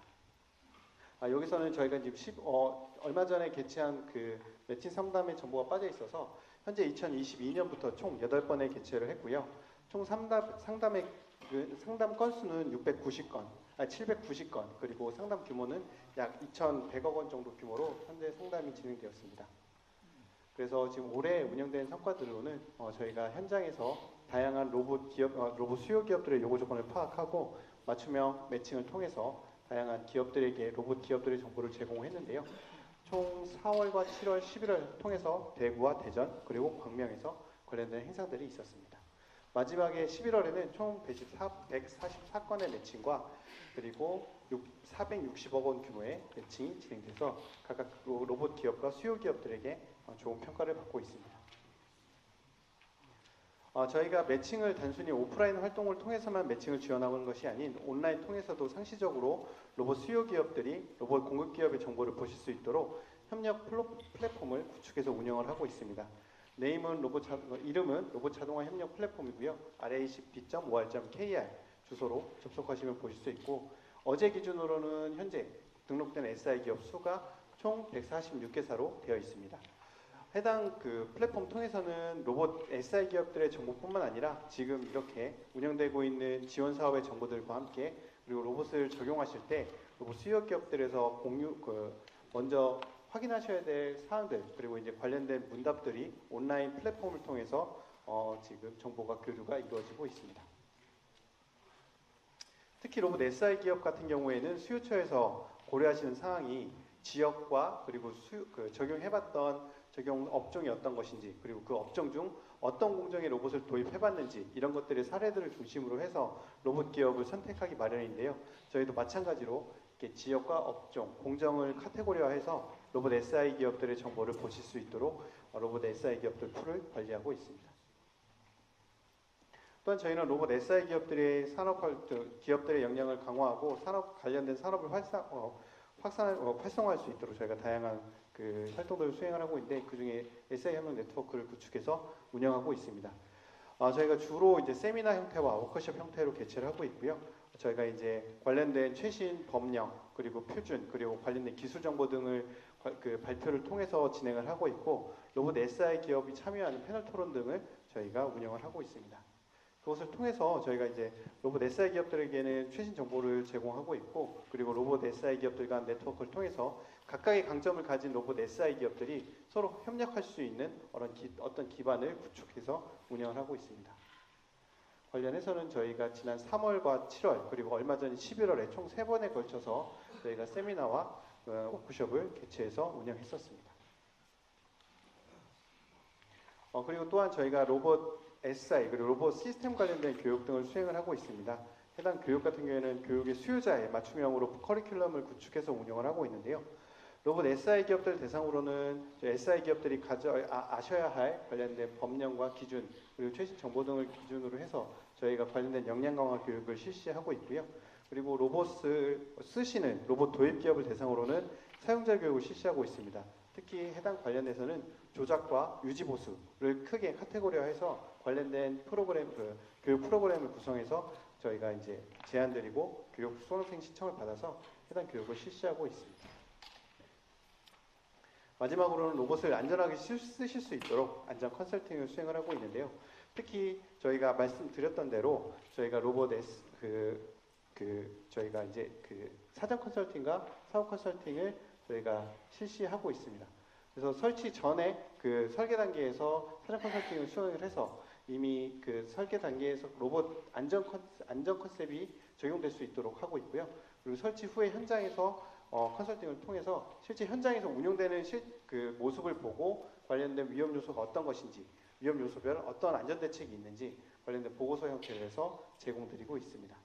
여기서는 저희가 지금 얼마 전에 개최한 그 매칭 상담의 정보가 빠져 있어서 현재 2022년부터 총 8번의 개최를 했고요. 총 상담 건수는 790건, 그리고 상담 규모는 약 2,100억 원 정도 규모로 현재 상담이 진행되었습니다. 그래서 지금 올해 운영된 성과들로는 저희가 현장에서 다양한 로봇 수요 기업들의 요구 조건을 파악하고 맞춤형 매칭을 통해서 다양한 기업들에게 로봇 기업들의 정보를 제공했는데요. 총 4월과 7월, 11월 통해서 대구와 대전 그리고 광명에서 관련된 행사들이 있었습니다. 마지막에 11월에는 총 144건의 매칭과 그리고 460억 원 규모의 매칭이 진행돼서 각각 로봇 기업과 수요 기업들에게 좋은 평가를 받고 있습니다. 저희가 매칭을 단순히 오프라인 활동을 통해서만 매칭을 지원하는 것이 아닌 온라인 통해서도 상시적으로 로봇 수요 기업들이 로봇 공급 기업의 정보를 보실 수 있도록 협력 플랫폼을 구축해서 운영을 하고 있습니다. 이름은 로봇 자동화 협력 플랫폼이고요. racp.or.kr 주소로 접속하시면 보실 수 있고 어제 기준으로는 현재 등록된 SI 기업 수가 총 146개사로 되어 있습니다. 해당 그 플랫폼 통해서는 로봇 SI 기업들의 정보뿐만 아니라 지금 이렇게 운영되고 있는 지원 사업의 정보들과 함께 그리고 로봇을 적용하실 때 로봇 수요 기업들에서 먼저 확인하셔야 될 사항들 그리고 이제 관련된 문답들이 온라인 플랫폼을 통해서 지금 정보가 교류가 이루어지고 있습니다. 특히 로봇 SI 기업 같은 경우에는 수요처에서 고려하시는 사항이 지역과 그리고 적용해봤던 적용 업종이 어떤 것인지 그리고 그 업종 중 어떤 공정에 로봇을 도입해봤는지 이런 것들의 사례들을 중심으로 해서 로봇 기업을 선택하기 마련인데요. 저희도 마찬가지로 이렇게 지역과 업종, 공정을 카테고리화해서 로봇 SI 기업들의 정보를 보실 수 있도록 로봇 SI 기업들 풀을 관리하고 있습니다. 또한 저희는 로봇 SI 기업들의 기업들의 역량을 강화하고 관련된 산업을 활성화할 수 있도록 저희가 다양한 그 활동들을 수행을 하고 있는데 그 중에 SI 협력 네트워크를 구축해서 운영하고 있습니다. 저희가 주로 이제 세미나 형태와 워크숍 형태로 개최를 하고 있고요. 저희가 이제 관련된 최신 법령 그리고 표준 그리고 관련된 기술 정보 등을 발표를 통해서 진행을 하고 있고 로봇 SI 기업이 참여하는 패널 토론 등을 저희가 운영을 하고 있습니다. 그것을 통해서 저희가 이제 로봇 SI 기업들에게는 최신 정보를 제공하고 있고 그리고 로봇 SI 기업들 간 네트워크를 통해서 각각의 강점을 가진 로봇 SI 기업들이 서로 협력할 수 있는 어떤 기반을 구축해서 운영을 하고 있습니다. 관련해서는 저희가 지난 3월과 7월 그리고 얼마 전 11월에 총 3번에 걸쳐서 저희가 세미나와 워크숍을 개최해서 운영했었습니다. 그리고 또한 저희가 로봇 SI 그리고 로봇 시스템 관련된 교육 등을 수행을 하고 있습니다. 해당 교육 같은 경우에는 교육의 수요자에 맞춤형으로 커리큘럼을 구축해서 운영을 하고 있는데요. 로봇 SI 기업들 대상으로는 SI 기업들이 아셔야 할 관련된 법령과 기준 그리고 최신 정보 등을 기준으로 해서 저희가 관련된 역량 강화 교육을 실시하고 있고요. 그리고 로봇을 쓰시는 로봇 도입 기업을 대상으로는 사용자 교육을 실시하고 있습니다. 특히 해당 관련해서는 조작과 유지 보수를 크게 카테고리화해서 관련된 프로그램 교육 프로그램을 구성해서 저희가 이제 제안드리고 교육 수강생 신청을 받아서 해당 교육을 실시하고 있습니다. 마지막으로는 로봇을 안전하게 쓰실 수 있도록 안전 컨설팅을 수행을 하고 있는데요. 특히 저희가 말씀드렸던 대로 저희가 로봇 저희가 이제 사전 컨설팅과 사후 컨설팅을 저희가 실시하고 있습니다. 그래서 설치 전에 설계 단계에서 사전 컨설팅을 수행을 해서 이미 설계 단계에서 로봇 안전 컨셉이 적용될 수 있도록 하고 있고요. 그리고 설치 후에 현장에서 컨설팅을 통해서 실제 현장에서 운용되는 모습을 보고 관련된 위험 요소가 어떤 것인지, 위험 요소별 어떤 안전 대책이 있는지 관련된 보고서 형태로 해서 제공드리고 있습니다.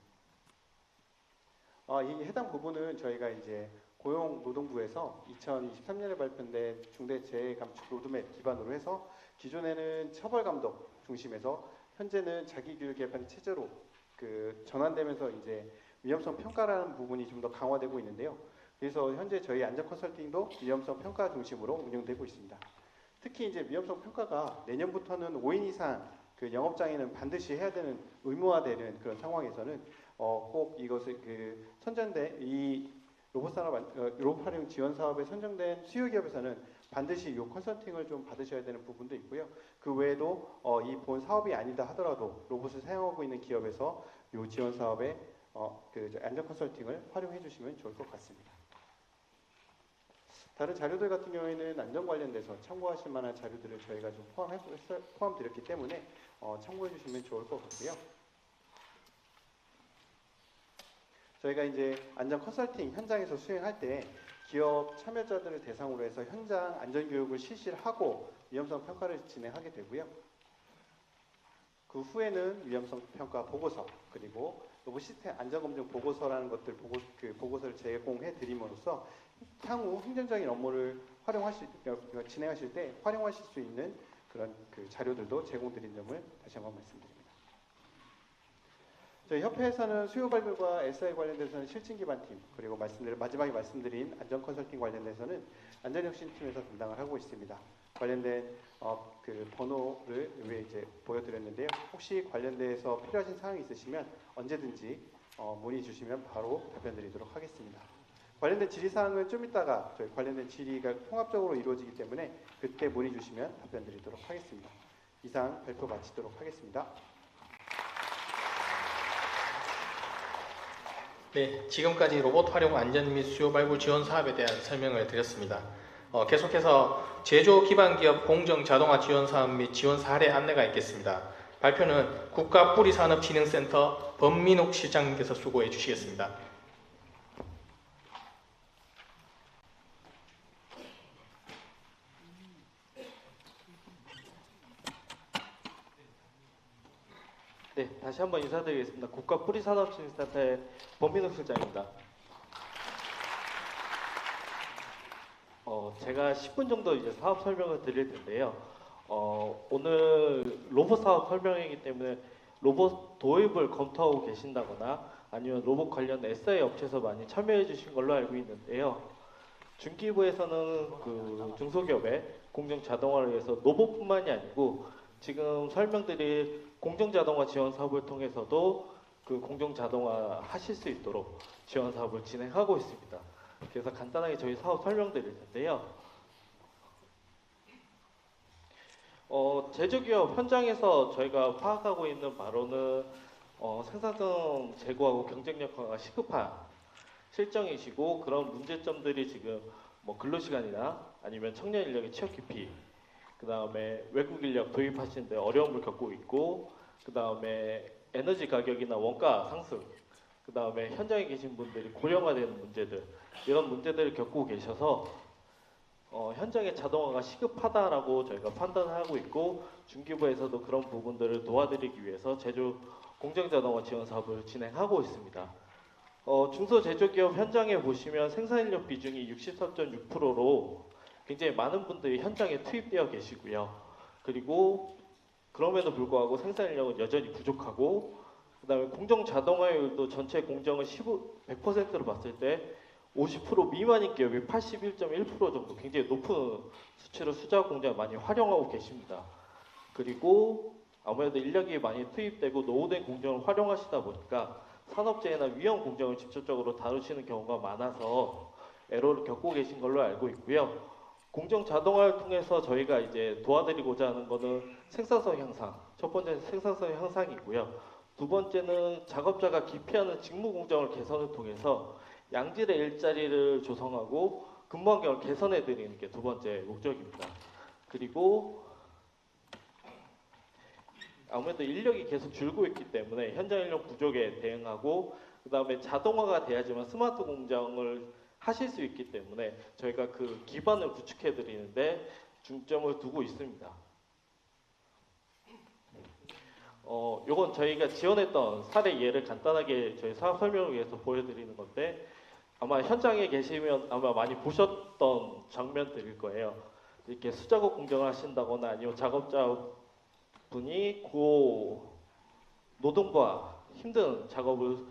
이 해당 부분은 저희가 이제 고용노동부에서 2023년에 발표된 중대재해감축 로드맵 기반으로 해서 기존에는 처벌감독 중심에서 현재는 자기교육 개발 체제로 전환되면서 이제 위험성 평가라는 부분이 좀 더 강화되고 있는데요. 그래서 현재 저희 안전 컨설팅도 위험성 평가 중심으로 운영되고 있습니다. 특히 이제 위험성 평가가 내년부터는 5인 이상 영업장애는 반드시 해야 되는 의무화되는 그런 상황에서는 꼭 이것을 선정된 이 로봇 활용 지원 사업에 선정된 수요 기업에서는 반드시 이 컨설팅을 좀 받으셔야 되는 부분도 있고요. 그 외에도 이 본 사업이 아니다 하더라도 로봇을 사용하고 있는 기업에서 이 지원 사업에 안전 컨설팅을 활용해 주시면 좋을 것 같습니다. 다른 자료들 같은 경우에는 안전 관련돼서 참고하실 만한 자료들을 저희가 좀 포함드렸기 때문에 참고해 주시면 좋을 것 같고요. 저희가 이제 안전 컨설팅 현장에서 수행할 때 기업 참여자들을 대상으로 해서 현장 안전 교육을 실시를 하고 위험성 평가를 진행하게 되고요. 그 후에는 위험성 평가 보고서 그리고 로봇 시스템 안전 검증 보고서라는 것들 보고서를 제공해 드림으로써 향후 행정적인 업무를 진행하실 때 활용하실 수 있는 그런 자료들도 제공드린 점을 다시 한번 말씀드립니다. 저희 협회에서는 수요 발굴과 SI 관련돼서는 실증 기반팀 그리고 마지막에 말씀드린 안전 컨설팅 관련돼서는 안전혁신팀에서 담당을 하고 있습니다. 관련된 번호를 위에 이제 보여드렸는데요. 혹시 관련돼서 필요하신 사항이 있으시면 언제든지 문의 주시면 바로 답변드리도록 하겠습니다. 관련된 질의사항은 좀 이따가 저희 관련된 질의가 통합적으로 이루어지기 때문에 그때 문의 주시면 답변드리도록 하겠습니다. 이상 발표 마치도록 하겠습니다. 네, 지금까지 로봇 활용 안전 및 수요 발굴 지원 사업에 대한 설명을 드렸습니다. 계속해서 제조 기반 기업 공정 자동화 지원 사업 및 지원 사례 안내가 있겠습니다. 발표는 국가뿌리산업진흥센터 범민욱 실장님께서 수고해 주시겠습니다. 네, 다시 한번 인사드리겠습니다. 국가뿌리산업진흥센터의 범민욱 실장입니다. 제가 10분 정도 이제 사업 설명을 드릴 텐데요. 오늘 로봇 사업 설명이기 때문에 로봇 도입을 검토하고 계신다거나 아니면 로봇 관련 SI 업체에서 많이 참여해 주신 걸로 알고 있는데요. 중기부에서는 중소기업의 공정 자동화를 위해서 로봇뿐만이 아니고 지금 설명드릴 공정 자동화 지원 사업을 통해서도 공정 자동화 하실 수 있도록 지원 사업을 진행하고 있습니다. 그래서 간단하게 저희 사업 설명드릴 텐데요. 제조기업 현장에서 저희가 파악하고 있는 바로는 생산성 제고하고 경쟁력 강화가 시급한 실정이시고 그런 문제점들이 지금 근로시간이나 아니면 청년 인력의 취업 기피, 그 다음에 외국 인력 도입하시는데 어려움을 겪고 있고, 그 다음에 에너지 가격이나 원가 상승, 그 다음에 현장에 계신 분들이 고령화되는 문제들, 이런 문제들을 겪고 계셔서 현장의 자동화가 시급하다라고 저희가 판단을 하고 있고, 중기부에서도 그런 부분들을 도와드리기 위해서 제조 공정자동화 지원 사업을 진행하고 있습니다. 중소제조기업 현장에 보시면 생산인력 비중이 63.6%로 굉장히 많은 분들이 현장에 투입되어 계시고요. 그리고 그럼에도 불구하고 생산인력은 여전히 부족하고, 그다음에 공정 자동화율도 전체 공정을 100%로 봤을 때 50% 미만인 기업이 81.1% 정도, 굉장히 높은 수치로 수자 공정을 많이 활용하고 계십니다. 그리고 아무래도 인력이 많이 투입되고 노후된 공정을 활용하시다 보니까 산업재해나 위험 공정을 직접적으로 다루시는 경우가 많아서 애로를 겪고 계신 걸로 알고 있고요. 공정 자동화를 통해서 저희가 이제 도와드리고자 하는 거는 생산성 향상. 첫 번째는 생산성 향상이고요. 두 번째는 작업자가 기피하는 직무 공정을 개선을 통해서 양질의 일자리를 조성하고 근무 환경을 개선해 드리는 게 두 번째 목적입니다. 그리고 아무래도 인력이 계속 줄고 있기 때문에 현장 인력 부족에 대응하고, 그다음에 자동화가 돼야지만 스마트 공장을 하실 수 있기 때문에 저희가 그 기반을 구축해 드리는데 중점을 두고 있습니다. 요건 저희가 지원했던 사례 예를 간단하게 저희 사업 설명을 위해서 보여드리는 건데, 아마 현장에 계시면 아마 많이 보셨던 장면들일 거예요. 이렇게 수작업 공정을 하신다거나 아니면 작업자분이 노동과 힘든 작업을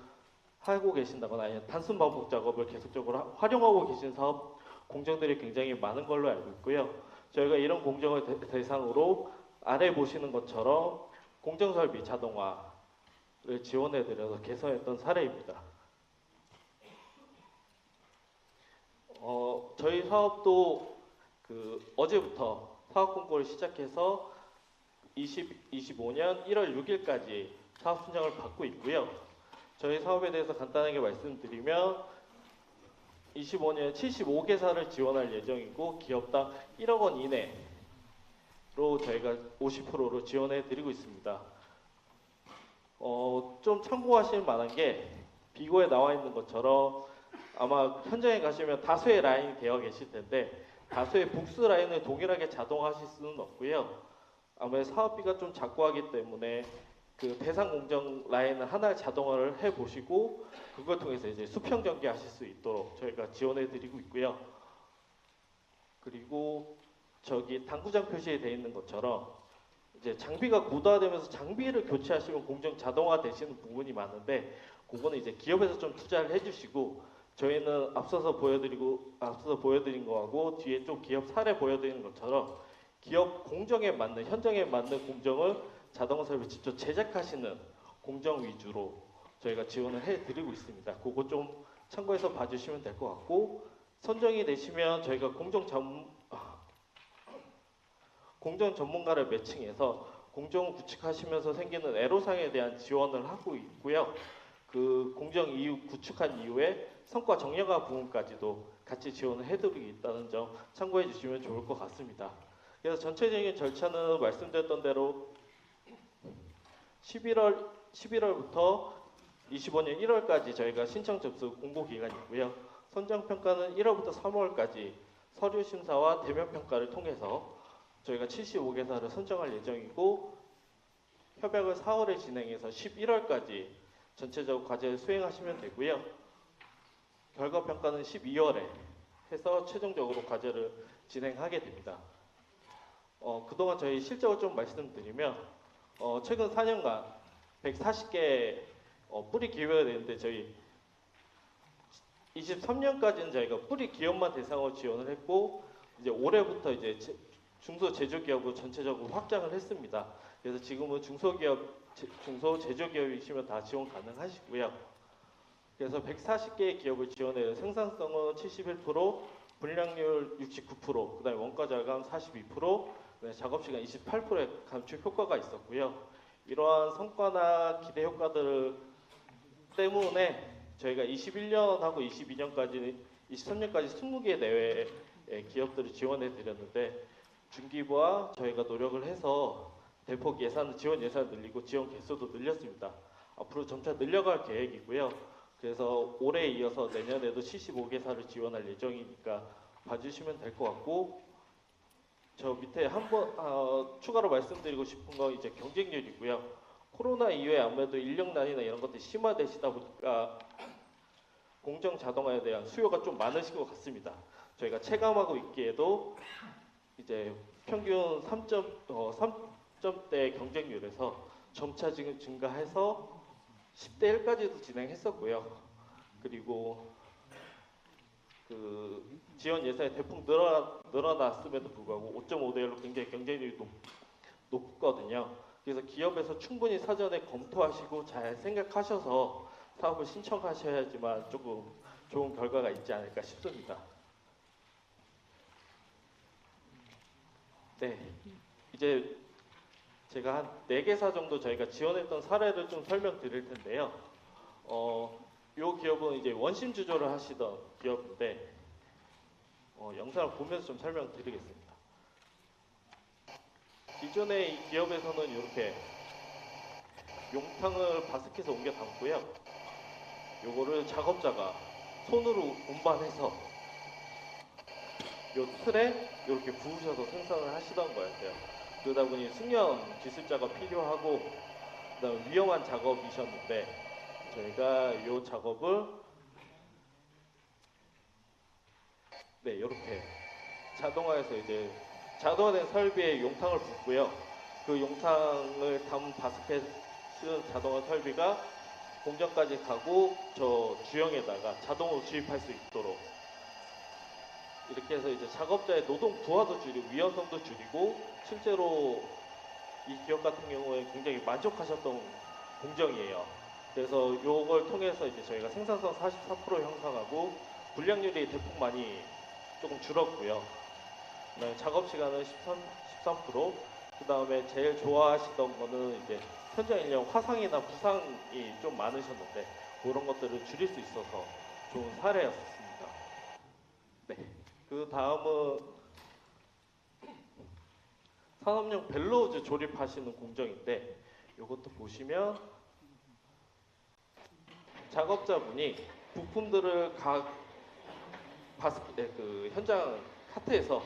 하고 계신다거나 아니면 단순 반복 작업을 계속적으로 활용하고 계신 사업 공정들이 굉장히 많은 걸로 알고 있고요. 저희가 이런 공정을 대상으로 아래 보시는 것처럼 공정설비 자동화를 지원해드려서 개선했던 사례입니다. 저희 사업도 어제부터 사업 공고를 시작해서 2025년 1월 6일까지 사업 신청을 받고 있고요. 저희 사업에 대해서 간단하게 말씀드리면 25년 75개사를 지원할 예정이고 기업당 1억 원 이내로 저희가 50%로 지원해 드리고 있습니다. 좀 참고하실 만한 게 비고에 나와 있는 것처럼 아마 현장에 가시면 다수의 라인이 되어 계실 텐데 다수의 복수 라인을 동일하게 자동화하실 수는 없고요. 아무래도 사업비가 좀 작고 하기 때문에 그 대상 공정 라인을 하나를 자동화를 해 보시고 그걸 통해서 이제 수평 전개하실 수 있도록 저희가 지원해 드리고 있고요. 그리고 저기 당구장 표시에 되어 있는 것처럼 이제 장비가 고도화되면서 장비를 교체하시면 공정 자동화 되시는 부분이 많은데 그거는 이제 기업에서 좀 투자를 해주시고 저희는 앞서서 보여드린 거하고 뒤에 좀 기업 사례 보여드리는 것처럼 기업 공정에 맞는 현장에 맞는 공정을 자동화 설비 직접 제작하시는 공정 위주로 저희가 지원을 해드리고 있습니다. 그거 좀 참고해서 봐주시면 될 것 같고 선정이 되시면 저희가 공정 전문가를 매칭해서 공정을 구축하시면서 생기는 애로사항에 대한 지원을 하고 있고요. 그 공정 이후 구축한 이후에 성과 정량화 부분까지도 같이 지원을 해드리고 있다는 점 참고해 주시면 좋을 것 같습니다. 그래서 전체적인 절차는 말씀드렸던 대로 11월부터 25년 1월까지 저희가 신청 접수 공고 기간이고요. 선정 평가는 1월부터 3월까지 서류 심사와 대면 평가를 통해서 저희가 75개사를 선정할 예정이고 협약을 4월에 진행해서 11월까지 전체적 과제를 수행하시면 되고요. 결과 평가는 12월에 해서 최종적으로 과제를 진행하게 됩니다. 그동안 저희 실적을 좀 말씀드리면 최근 4년간 140개 뿌리 기업이 되는데 저희 23년까지는 저희가 뿌리 기업만 대상으로 지원을 했고 이제 올해부터 이제 중소 제조기업으로 전체적으로 확장을 했습니다. 그래서 지금은 중소 제조기업이시면 다 지원 가능하시고요. 그래서 140개의 기업을 지원해요. 생산성은 71%, 분량률 69%, 그다음에 원가 절감 42%, 작업시간 28%의 감축 효과가 있었고요. 이러한 성과나 기대 효과들 때문에 저희가 21년하고 22년까지, 23년까지 20개 내외의 기업들을 지원해 드렸는데 중기부와 저희가 노력을 해서 대폭 지원 예산을 늘리고 지원 개수도 늘렸습니다. 앞으로 점차 늘려갈 계획이고요. 그래서 올해에 이어서 내년에도 75개사를 지원할 예정이니까 봐주시면 될 것 같고 저 밑에 한번 추가로 말씀드리고 싶은 건 이제 경쟁률이고요. 코로나 이후에 아무래도 인력난이나 이런 것들이 심화되시다 보니까 공정 자동화에 대한 수요가 좀 많으신 것 같습니다. 저희가 체감하고 있기에도 이제 평균 3점대 경쟁률에서 점차 지금 증가해서 10대 1까지도 진행했었고요. 그리고 그 지원 예산이 대폭 늘어났음에도 불구하고 5.5대 1로 굉장히 경쟁률이 높거든요. 그래서 기업에서 충분히 사전에 검토하시고 잘 생각하셔서 사업을 신청하셔야지만 조금 좋은 결과가 있지 않을까 싶습니다. 네, 이제 제가 한 4개사 정도 저희가 지원했던 사례를 좀 설명드릴 텐데요. 이 기업은 이제 원심 주조를 하시던 기업인데 영상을 보면서 좀 설명드리겠습니다. 기존의 이 기업에서는 이렇게 용탕을 바스켓에 옮겨 담고요. 요거를 작업자가 손으로 운반해서 요 틀에 이렇게 부으셔서 생산을 하시던 거였어요. 그러다 보니 숙련 기술자가 필요하고 그다음에 위험한 작업이셨는데 저희가 이 작업을 네 이렇게 자동화해서 이제 자동화된 설비에 용탕을 붓고요. 그 용탕을 담은 바스켓 쓰는 자동화 설비가 공정까지 가고 저 주형에다가 자동으로 주입할 수 있도록 이렇게 해서 이제 작업자의 노동 부하도 줄이고 위험성도 줄이고 실제로 이 기업 같은 경우에 굉장히 만족하셨던 공정이에요. 그래서 이걸 통해서 이제 저희가 생산성 44% 형성하고 불량률이 대폭 많이 조금 줄었고요. 그다음에 작업 시간은 13%. 그다음에 제일 좋아하시던 거는 이제 현장 인력 화상이나 부상이 좀 많으셨는데 그런 것들을 줄일 수 있어서 좋은 사례였습니다. 네. 그 다음은 산업용 벨로우즈 조립하시는 공정인데 이것도 보시면 작업자분이 부품들을 그 현장 카트에서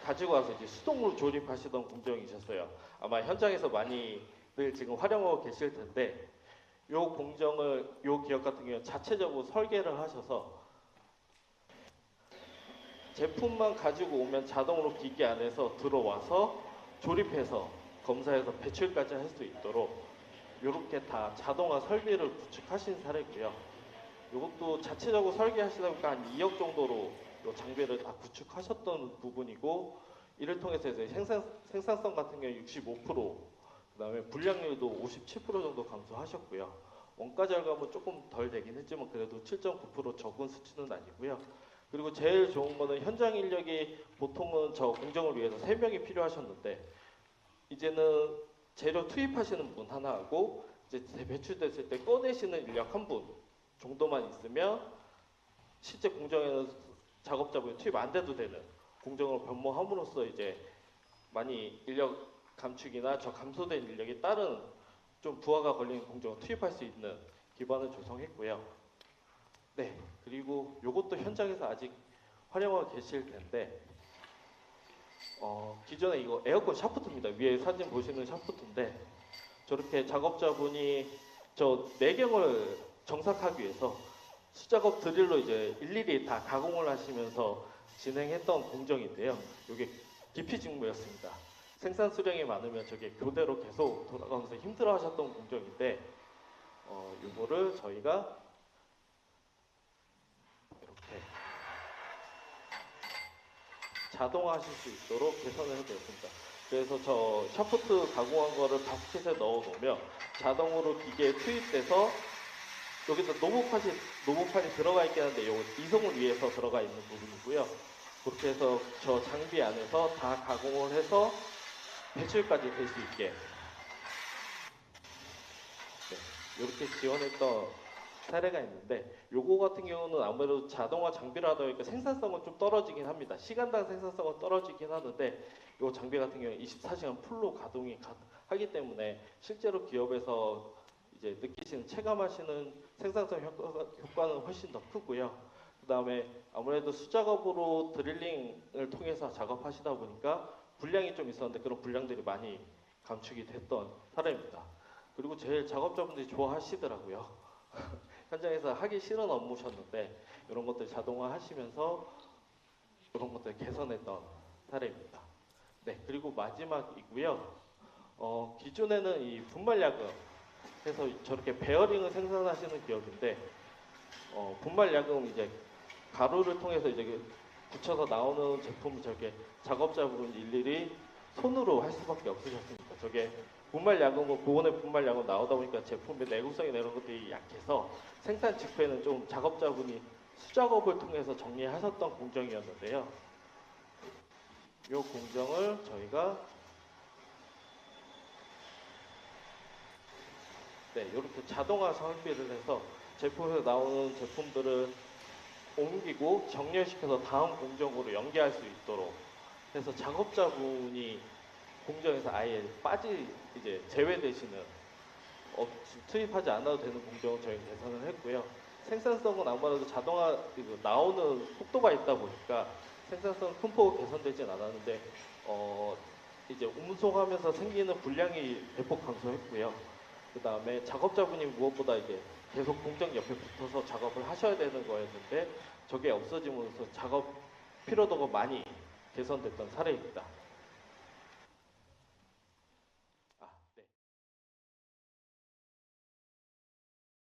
가지고 와서 이제 수동으로 조립하시던 공정이셨어요. 아마 현장에서 많이들 지금 활용하고 계실 텐데 이 공정을 이 기업 같은 경우는 자체적으로 설계를 하셔서 제품만 가지고 오면 자동으로 기계 안에서 들어와서 조립해서 검사해서 배출까지 할 수 있도록 이렇게 다 자동화 설비를 구축하신 사례고요. 이것도 자체적으로 설계하시다 보니까 한 2억 정도로 이 장비를 다 구축하셨던 부분이고 이를 통해서 이제 생산성 같은 경우 65%, 그다음에 불량률도 57% 정도 감소하셨고요. 원가 절감은 조금 덜 되긴 했지만 그래도 7.9% 적은 수치는 아니고요. 그리고 제일 좋은 거는 현장 인력이 보통은 저 공정을 위해서 3명이 필요하셨는데 이제는 재료 투입하시는 분 하나 하고 이제 배출됐을 때 꺼내시는 인력 1분 정도만 있으면 실제 공정에는 작업자분이 투입 안 돼도 되는 공정으로 변모함으로써 이제 많이 인력 감축이나 저 감소된 인력이 다른 좀 부하가 걸리는 공정을 투입할 수 있는 기반을 조성했고요. 네, 그리고 이것도 현장에서 아직 활용하고 계실 텐데 기존에 이거 에어컨 샤프트입니다. 위에 사진 보시는 샤프트인데 저렇게 작업자분이 저 내경을 정삭하기 위해서 수작업 드릴로 이제 일일이 다 가공을 하시면서 진행했던 공정인데요. 이게 기피 직무였습니다. 생산 수량이 많으면 저게 교대로 계속 돌아가면서 힘들어하셨던 공정인데 이거를 저희가 이렇게 자동화하실 수 있도록 개선을 해드렸습니다. 그래서 저 샤프트 가공한 거를 바스켓에 넣어 놓으면 자동으로 기계에 투입돼서 여기서 노브판이 들어가 있긴 한데 이거 이송을 위해서 들어가 있는 부분이고요. 그렇게 해서 저 장비 안에서 다 가공을 해서 배출까지 될 수 있게 이렇게 지원했던 사례가 있는데 요거 같은 경우는 아무래도 자동화 장비를 하다 보니까 생산성은 좀 떨어지긴 합니다. 시간당 생산성은 떨어지긴 하는데 요 장비 같은 경우는 24시간 풀로 가동이 하기 때문에 실제로 기업에서 이제 느끼시는 체감하시는 생산성 효과는 훨씬 더 크고요. 그 다음에 아무래도 수작업으로 드릴링을 통해서 작업하시다 보니까 불량이 좀 있었는데 그런 불량들이 많이 감축이 됐던 사례입니다. 그리고 제일 작업자분들이 좋아하시더라고요. 현장에서 하기 싫은 업무셨는데 이런 것들 자동화하시면서 이런 것들 개선했던 사례입니다. 네, 그리고 마지막이고요. 기존에는 이 분말야금 해서 저렇게 베어링을 생산하시는 기업인데 분말야금 이제 가루를 통해서 이제 붙여서 나오는 제품을 저렇게 작업자분 일일이 손으로 할 수밖에 없으셨습니다. 저게 분말야금은 고온의 분말야금 나오다 보니까 제품의 내구성이나 이런 것들이 약해서 생산 직후에는 좀 작업자분이 수작업을 통해서 정리하셨던 공정이었는데요. 이 공정을 저희가 이렇게 자동화 설비를 해서 제품에서 나오는 제품들을 옮기고 정렬시켜서 다음 공정으로 연계할 수 있도록 해서 작업자분이 공정에서 아예 이제 제외되시는 투입하지 않아도 되는 공정을 저희 개선을 했고요. 생산성은 아무래도 자동화 나오는 속도가 있다 보니까 생산성 큰 폭으로 개선되진 않았는데 이제 운송하면서 생기는 불량이 대폭 감소했고요. 그 다음에 작업자분이 무엇보다 이제 계속 공정 옆에 붙어서 작업을 하셔야 되는 거였는데 저게 없어지면서 작업 피로도가 많이 개선됐던 사례입니다.